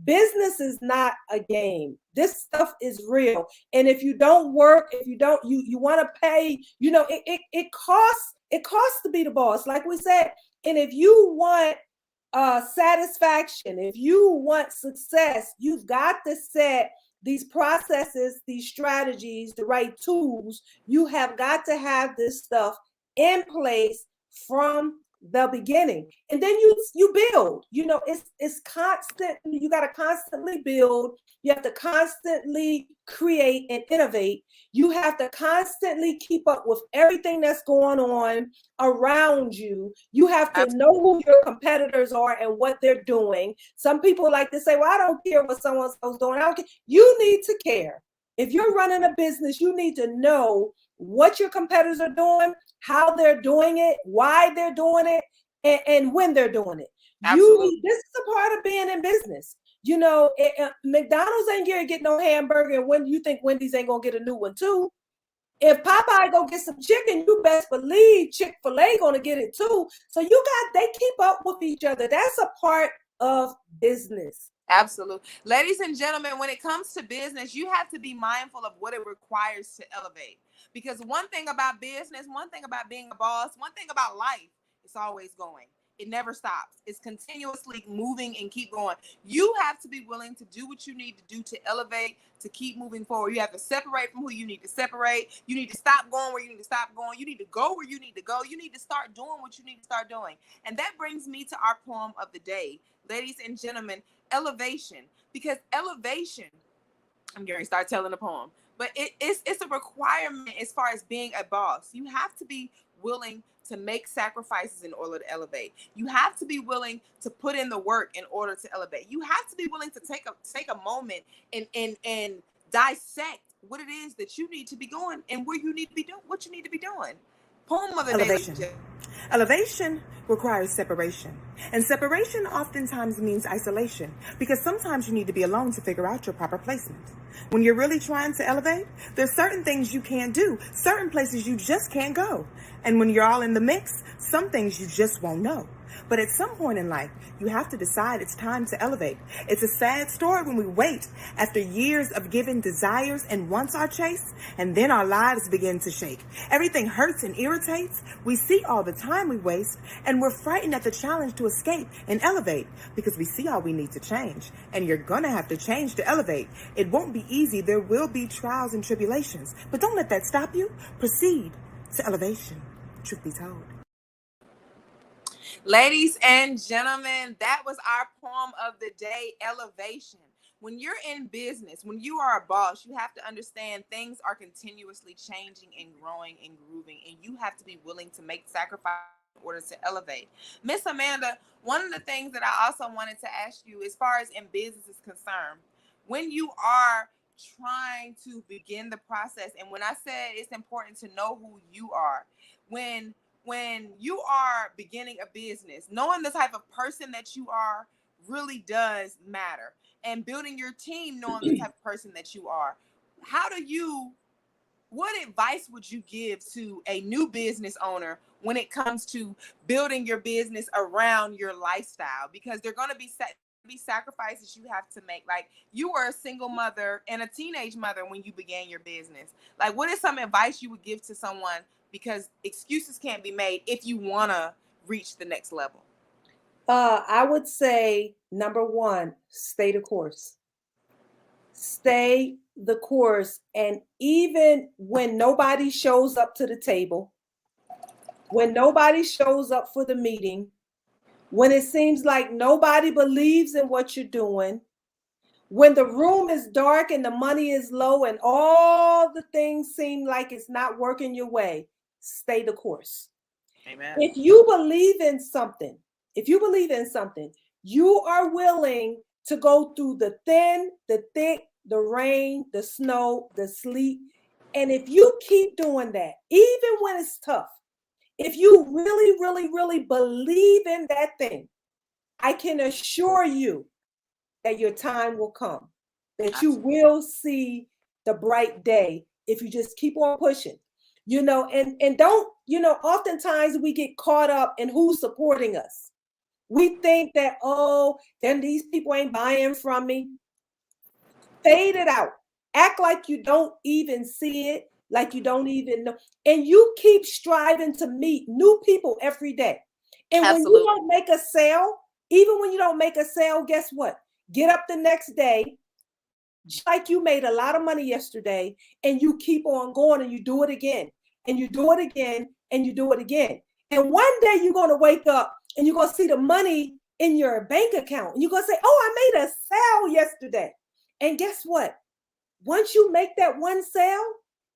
business is not a game. This stuff is real. And if you don't work, if you don't, you want to pay, it costs to be the boss, like we said. And if you want satisfaction, if you want success, you've got to set these processes, these strategies, the right tools. You have got to have this stuff in place from the beginning, and then you build. It's constant. You got to constantly build. You have to constantly create and innovate. You have to constantly keep up with everything that's going on around you. You have to know who your competitors are and what they're doing. Some people like to say, well, I don't care what someone's doing. I don't care. You need to care. If you're running a business, you need to know what your competitors are doing, how they're doing it, why they're doing it, and when they're doing it. This is a part of being in business. McDonald's ain't gonna get no hamburger, and when you think Wendy's ain't gonna get a new one too. If Popeye go get some chicken, you best believe Chick-fil-A gonna get it too. So they keep up with each other. That's a part of business. Absolutely. Ladies and gentlemen, when it comes to business, you have to be mindful of what it requires to elevate. Because one thing about business, one thing about being a boss, one thing about life, it's always going. It never stops. It's continuously moving and keep going. You have to be willing to do what you need to do to elevate, to keep moving forward. You have to separate from who you need to separate. You need to stop going where you need to stop going. You need to go where you need to go. You need to start doing what you need to start doing. And that brings me to our poem of the day. Ladies and gentlemen, elevation. Because elevation, I'm going to start telling the poem, but it's a requirement as far as being a boss. You have to be willing to make sacrifices in order to elevate. You have to be willing to put in the work in order to elevate. You have to be willing to take a moment and dissect what it is that you need to be going and where you need to be doing, what you need to be doing. Poem of the elevation. day. Elevation requires separation. And separation oftentimes means isolation, because sometimes you need to be alone to figure out your proper placement. When you're really trying to elevate, there's certain things you can't do, certain places you just can't go. And when you're all in the mix, some things you just won't know. But at some point in life, you have to decide it's time to elevate. It's a sad story when we wait after years of giving desires and wants are chased, and then our lives begin to shake. Everything hurts and irritates. We see all the time we waste, and we're frightened at the challenge to escape and elevate because we see all we need to change. And you're gonna have to change to elevate. It won't be easy. There will be trials and tribulations, but don't let that stop you. Proceed to elevation, truth be told. Ladies and gentlemen, that was our poem of the day, Elevation. When you're in business, when you are a boss, you have to understand things are continuously changing and growing and grooving, and you have to be willing to make sacrifices in order to elevate. Miss Amanda, one of the things that I also wanted to ask you, as far as in business is concerned, when you are trying to begin the process, and when I said it's important to know who you are, when you are beginning a business, knowing the type of person that you are really does matter. And building your team, knowing the type of person that you are. What advice would you give to a new business owner when it comes to building your business around your lifestyle? Because they're going to be sacrifices you have to make. Like, you were a single mother and a teenage mother when you began your business. Like, what is some advice you would give to someone? Because excuses can't be made if you want to reach the next level. I would say, number one, stay the course. Stay the course. And even when nobody shows up to the table, when nobody shows up for the meeting, when it seems like nobody believes in what you're doing, when the room is dark and the money is low and all the things seem like it's not working your way, stay the course. Amen. If you believe in something, you are willing to go through the thin, the thick, the rain, the snow, the sleet. And if you keep doing that, even when it's tough, if you really, really, really believe in that thing, I can assure you that your time will come, that you will see the bright day if you just keep on pushing. And don't, oftentimes we get caught up in who's supporting us. We think that, oh, then these people ain't buying from me. Fade it out. Act like you don't even see it, like you don't even know. And you keep striving to meet new people every day. And when you don't make a sale, even when you don't make a sale, guess what? Get up the next day, just like you made a lot of money yesterday, and you keep on going and you do it again, and you do it again, and you do it again. And one day you're going to wake up and you're going to see the money in your bank account. And you're going to say, oh, I made a sale yesterday. And guess what? Once you make that one sale,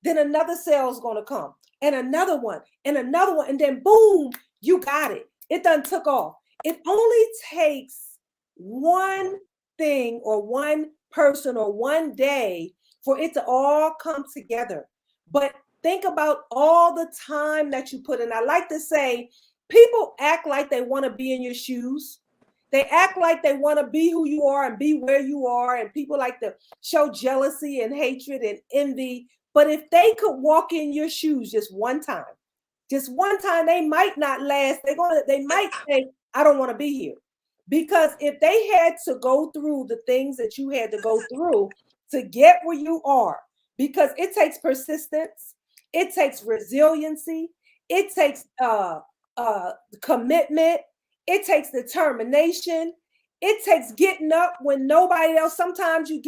then another sale is going to come, and another one, and another one. And then boom, you got it. It done took off. It only takes one thing or one person or one day for it to all come together. But think about all the time that you put in. I like to say, people act like they want to be in your shoes. They act like they want to be who you are and be where you are. And people like to show jealousy and hatred and envy. But if they could walk in your shoes just one time, they might not last. They might say, I don't want to be here. Because if they had to go through the things that you had to go through to get where you are, because it takes persistence, it takes resiliency, it takes commitment, it takes determination, it takes getting up when nobody else. Sometimes you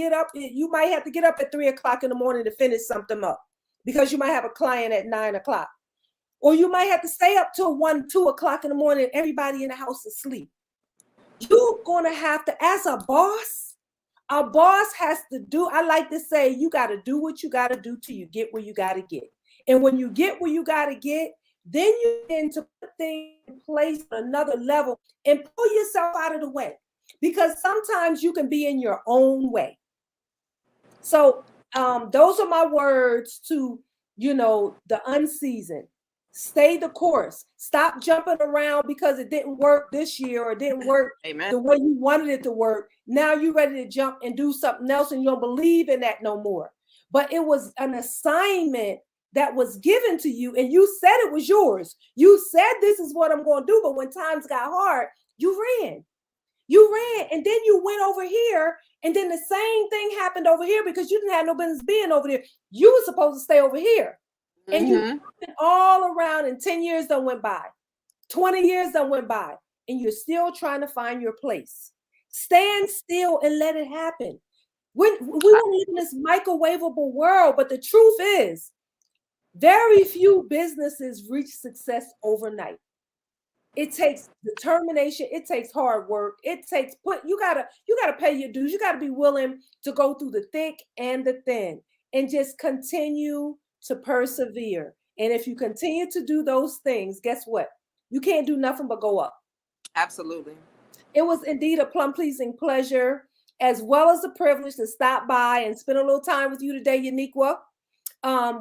might have to get up at 3 o'clock in the morning to finish something up because you might have a client at 9 o'clock. Or you might have to stay up till 1, 2 o'clock in the morning. Everybody in the house is asleep. You're going to have to, as a boss has to do, I like to say, you got to do what you got to do till you get where you got to get. And when you get where you got to get, then you begin to put things in place on another level and pull yourself out of the way. Because sometimes you can be in your own way. So those are my words to, the unseasoned. Stay the course. Stop jumping around because it didn't work this year or it didn't work the way you wanted it to work. Now you're ready to jump and do something else and you don't believe in that no more. But it was an assignment that was given to you, and you said it was yours. You said this is what I'm going to do, but when times got hard, you ran. You ran, and then you went over here, and then the same thing happened over here because you didn't have no business being over there. You were supposed to stay over here. And you went all around, and 10 years done went by. 20 years done went by, and you're still trying to find your place. Stand still and let it happen. We want to live in this microwavable world, but the truth is, very few businesses reach success overnight. It takes determination. It takes hard work. It takes you gotta pay your dues. You gotta be willing to go through the thick and the thin, and just continue to persevere. And if you continue to do those things, guess what? You can't do nothing but go up. Absolutely. It was indeed a plum-pleasing pleasure, as well as a privilege, to stop by and spend a little time with you today, Uniqua.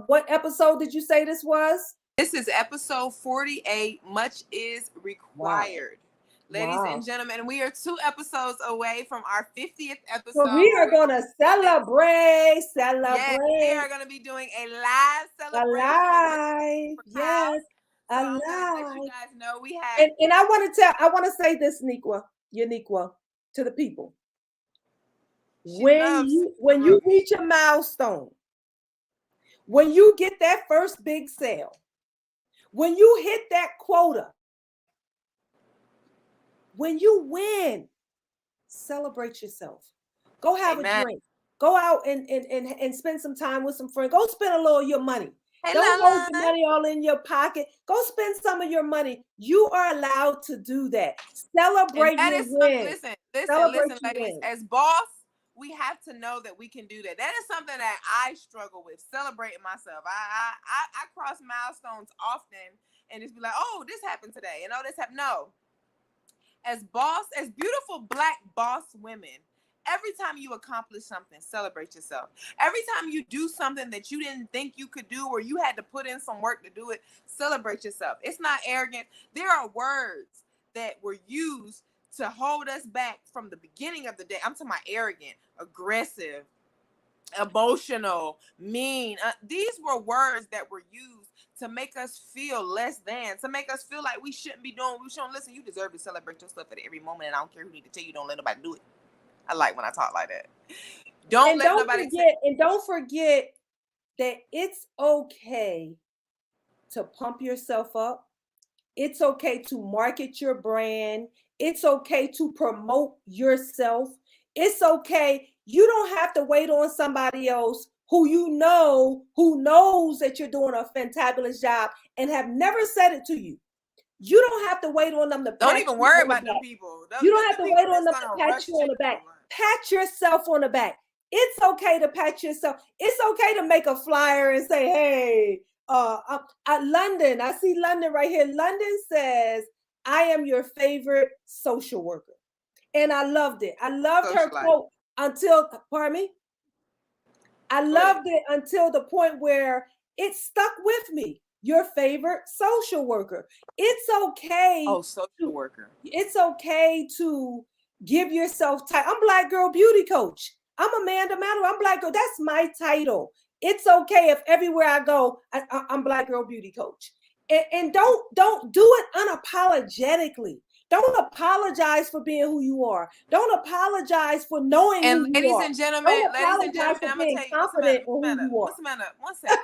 What episode did you say this was? This is episode 48. Much is required. Wow. Ladies and gentlemen, we are 2 episodes away from our 50th episode. So we are going to celebrate. Yes, we are going to be doing a live celebration. Yes. So I'm going to let you guys know we have. And I want to say this, Uniqua, to the people. When you reach a milestone, when you get that first big sale, when you hit that quota, when you win, celebrate yourself. Go have a drink. Go out and spend some time with some friends. Go spend a little of your money. Don't hold the money all in your pocket. Go spend some of your money. You are allowed to do that. Celebrate your wins. Listen, ladies. As boss, we have to know that we can do that. That is something that I struggle with, celebrating myself. I cross milestones often and just be like, oh, this happened today. And oh, this happened. No. As beautiful Black boss women, every time you accomplish something, celebrate yourself. Every time you do something that you didn't think you could do, or you had to put in some work to do it, celebrate yourself. It's not arrogant. There are words that were used to hold us back from the beginning of the day. I'm talking about arrogant, aggressive, emotional, mean. These were words that were used to make us feel less than, to make us feel like we shouldn't be doing. We shouldn't listen. You deserve to celebrate yourself at every moment, and I don't care who need to tell you. Don't let nobody do it. I like when I talk like that. Don't forget that it's okay to pump yourself up. It's okay to market your brand. It's okay to promote yourself. It's okay. You don't have to wait on somebody else who knows that you're doing a fantabulous job and have never said it to you. You don't have to wait on them to pat you on the back. Don't even worry about the people. You don't have to wait on them to pat you on the back. Pat yourself on the back. It's okay to pat yourself. It's okay to make a flyer and say, hey, London, I see London right here. London says, I am your favorite social worker. And I loved it. I loved her quote until the point where it stuck with me. Your favorite social worker. It's okay. Oh, social worker. It's okay to give yourself time. I'm Black Girl Beauty Coach. I'm Amanda Mantle. I'm Black Girl. That's my title. It's okay if everywhere I go, I'm Black Girl Beauty Coach. And don't do it unapologetically. Don't apologize for being who you are. Don't apologize for knowing who you are. And ladies and gentlemen, I'm going to tell you what's the matter? One second.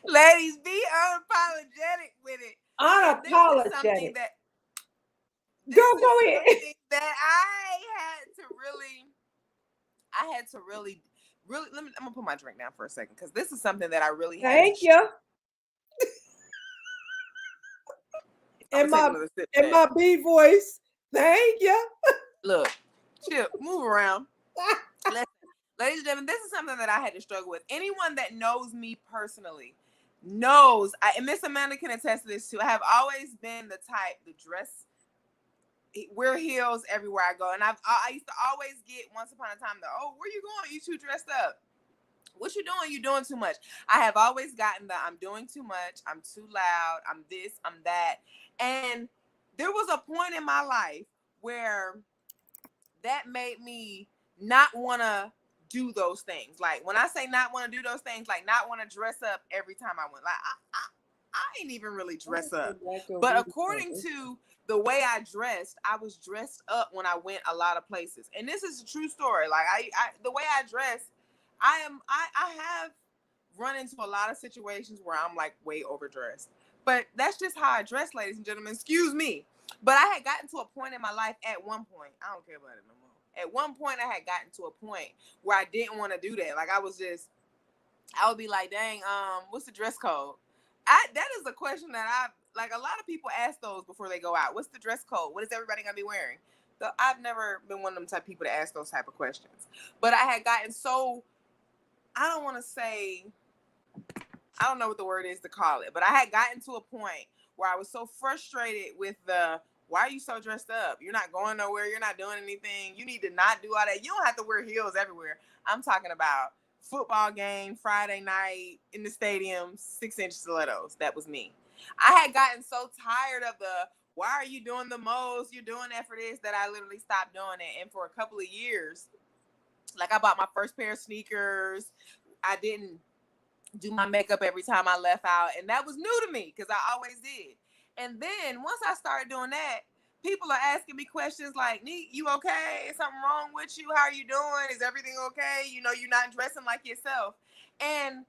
Ladies, be unapologetic with it. Unapologetic. Go ahead. That I had to really. I'm gonna put my drink down for a second because this is something that I really had. Thank you. And my B voice. Thank you. Look, chill, move around. Ladies and gentlemen, this is something that I had to struggle with. Anyone that knows me personally knows, and Miss Amanda can attest to this too, I have always been the type to dress, wear heels everywhere I go. And I used to always get, once upon a time, where you going? You too dressed up. What you doing? You doing too much. I have always gotten the I'm doing too much. I'm too loud. I'm this, I'm that. And there was a point in my life where that made me not want to do those things. Like when I say not want to do those things, like not want to dress up every time I went. Like I ain't even really dress up. But according to the way I dressed, I was dressed up when I went a lot of places. And this is a true story. Like I the way I dress, I have run into a lot of situations where I'm like way overdressed. But that's just how I dress, ladies and gentlemen. Excuse me. But I had gotten to a point in my life at one point. I don't care about it no more. At one point, I had gotten to a point where I didn't want to do that. Like I would be like, dang, what's the dress code? That is a question that like a lot of people ask those before they go out. What's the dress code? What is everybody gonna be wearing? I've never been one of them type of people to ask those type of questions. But I had gotten so, I don't want to say, I don't know what the word is to call it, but I had gotten to a point where I was so frustrated with why are you so dressed up? You're not going nowhere. You're not doing anything. You need to not do all that. You don't have to wear heels everywhere. I'm talking about football game, Friday night in the stadium, 6-inch stilettos. That was me. I had gotten so tired of why are you doing the most? You're doing that for this, that I literally stopped doing it. And for a couple of years, like I bought my first pair of sneakers. I didn't do my makeup every time I left out. And that was new to me because I always did. And then once I started doing that, people are asking me questions like, Neat, you okay? Is something wrong with you? How are you doing? Is everything okay? You know, you're not dressing like yourself. And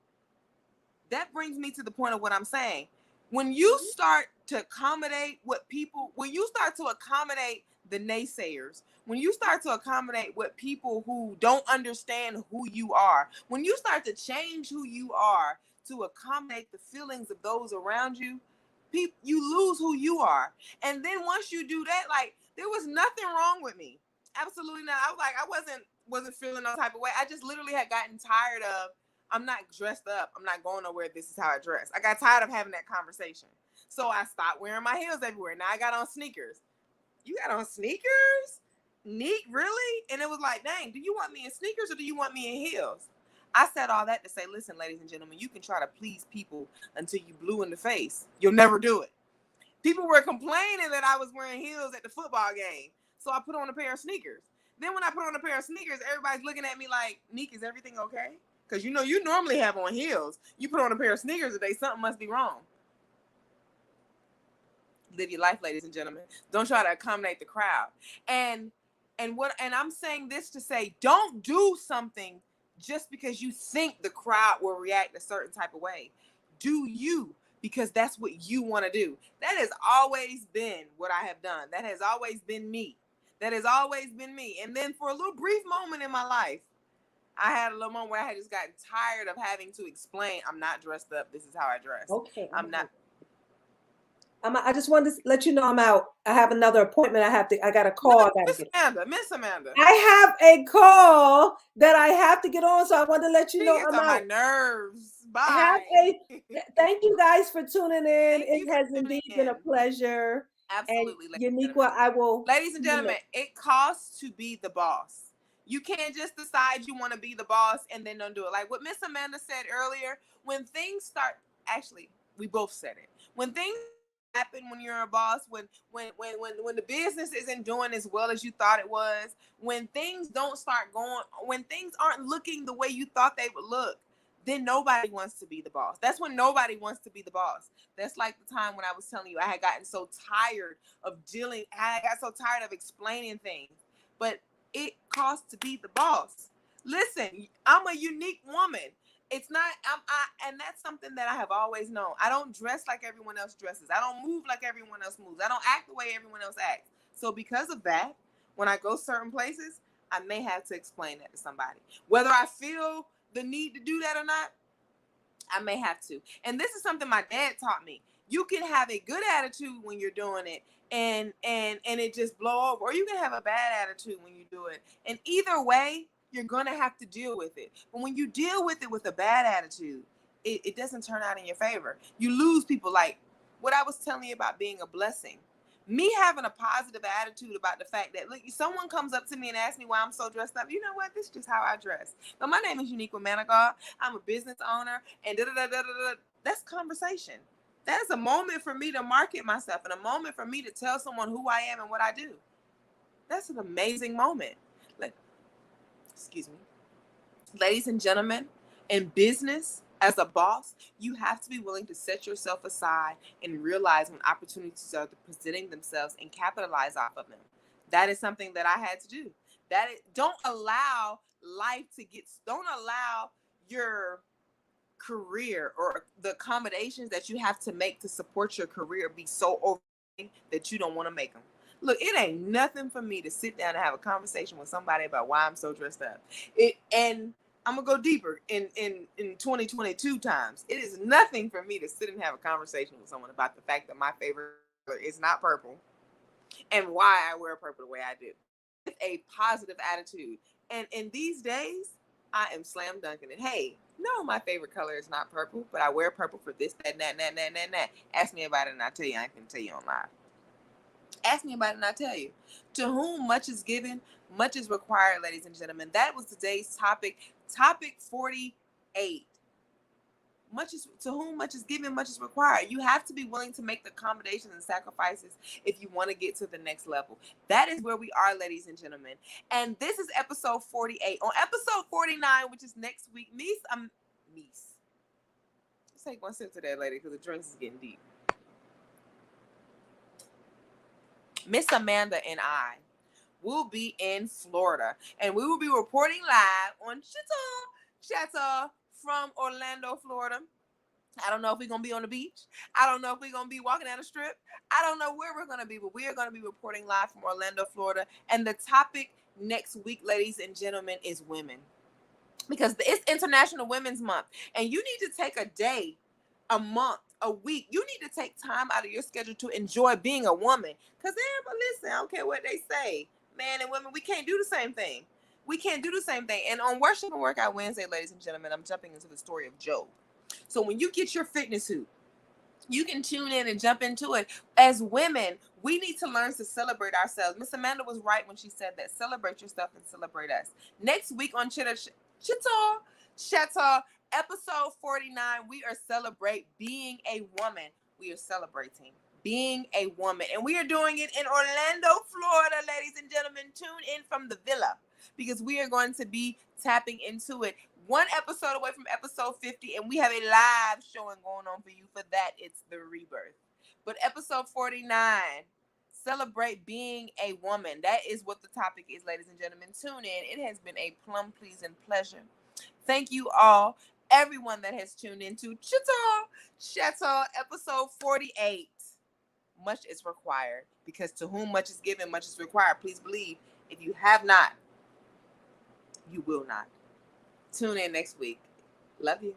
that brings me to the point of what I'm saying. When you start to accommodate when you start to accommodate the naysayers, when you start to accommodate what people who don't understand who you are, when you start to change who you are to accommodate the feelings of those around you, you lose who you are. And then once you do that, like there was nothing wrong with me. Absolutely not. I was like, I wasn't feeling no type of way. I just literally had gotten tired of, I'm not dressed up. I'm not going nowhere. This is how I dress. I got tired of having that conversation. So I stopped wearing my heels everywhere. Now I got on sneakers. You got on sneakers? Neat, really? And it was like, dang, do you want me in sneakers or do you want me in heels? I said all that to say, listen, ladies and gentlemen, you can try to please people until you blue in the face. You'll never do it. People were complaining that I was wearing heels at the football game. So I put on a pair of sneakers. Then when I put on a pair of sneakers, everybody's looking at me like, Neek, is everything okay? Because you know, you normally have on heels. You put on a pair of sneakers today, something must be wrong. Live your life, ladies and gentlemen. Don't try to accommodate the crowd. And I'm saying this to say, don't do something just because you think the crowd will react a certain type of way. Do you, because that's what you want to do. That has always been what I have done. That has always been me. That has always been me. And then for a little brief moment in my life, I had a little moment where I had just gotten tired of having to explain, I'm not dressed up. This is how I dress. Okay. I'm not. I just wanted to let you know I'm out. I have another appointment. I got a call. Miss Amanda. I have a call that I have to get on. So I wanted to let you know I'm on out. My nerves. Bye. Thank you guys for tuning in. It has indeed been a pleasure. Absolutely. And Uniqua, I will. Ladies and gentlemen, it costs to be the boss. You can't just decide you want to be the boss and then don't do it. Like what Miss Amanda said earlier, when things start, actually, we both said it. When things happen when you're a boss, when the business isn't doing as well as you thought it was, when things don't start going, when things aren't looking the way you thought they would look, then nobody wants to be the boss. That's when nobody wants to be the boss. That's like the time when I was telling you I had gotten so tired of I got so tired of explaining things. But it costs to be the boss. Listen, I'm a unique woman. It's not, and that's something that I have always known. I don't dress like everyone else dresses. I don't move like everyone else moves. I don't act the way everyone else acts. So because of that, when I go certain places, I may have to explain that to somebody. Whether I feel the need to do that or not, I may have to. And this is something my dad taught me. You can have a good attitude when you're doing it and it just blow over, or you can have a bad attitude when you do it. And either way, you're going to have to deal with it. But when you deal with it with a bad attitude, it doesn't turn out in your favor. You lose people, like what I was telling you about being a blessing. Me having a positive attitude about the fact that, look, someone comes up to me and asks me why I'm so dressed up. You know what? This is just how I dress. But my name is Uniqua Manigault. I'm a business owner, and that's conversation. That is a moment for me to market myself and a moment for me to tell someone who I am and what I do. That's an amazing moment. Excuse me. Ladies and gentlemen, in business, as a boss, you have to be willing to set yourself aside and realize when opportunities are presenting themselves and capitalize off of them. That is something that I had to do. Don't allow don't allow your career or the accommodations that you have to make to support your career be so overwhelming that you don't want to make them. Look, it ain't nothing for me to sit down and have a conversation with somebody about why I'm so dressed up. And I'm gonna go deeper in 2022 times. It is nothing for me to sit and have a conversation with someone about the fact that my favorite color is not purple and why I wear purple the way I do. With a positive attitude. And in these days, I am slam dunking it. Hey, no, my favorite color is not purple, but I wear purple for this, that, that. Ask me about it and I'll tell you. I can tell you on live. Ask me about it and I'll tell you. To whom much is given, much is required, ladies and gentlemen. That was today's topic. Topic 48. To whom much is given, much is required. You have to be willing to make the accommodations and sacrifices if you want to get to the next level. That is where we are, ladies and gentlemen. And this is episode 48. On episode 49, which is next week, Let's take one sip today, lady, because the drinks is getting deep. Miss Amanda and I will be in Florida, and we will be reporting live on Chitter Chatter from Orlando, Florida. I don't know if we're going to be on the beach. I don't know if we're going to be walking down the strip. I don't know where we're going to be, but we are going to be reporting live from Orlando, Florida. And the topic next week, ladies and gentlemen, is women. Because it's International Women's Month, and you need to take a day, a month, a week. You need to take time out of your schedule to enjoy being a woman. Because listen, I don't care what they say. Man and women, we can't do the same thing. We can't do the same thing. And on Worship and Workout Wednesday, ladies and gentlemen, I'm jumping into the story of Job. So when you get your fitness suit, you can tune in and jump into it. As women, we need to learn to celebrate ourselves. Miss Amanda was right when she said that. Celebrate yourself and celebrate us. Next week on Chitter Chatter, episode 49, we are celebrating being a woman. We are celebrating being a woman. And we are doing it in Orlando, Florida, ladies and gentlemen. Tune in from the villa because we are going to be tapping into it. One episode away from episode 50, and we have a live showing going on for you. For that, it's the rebirth. But episode 49, celebrate being a woman. That is what the topic is, ladies and gentlemen. Tune in. It has been a plum pleasing pleasure. Thank you all, everyone that has tuned into Chitter Chatter, episode 48. Much is required, because to whom much is given, much is required. Please believe, if you have not, you will not. Tune in next week. Love you.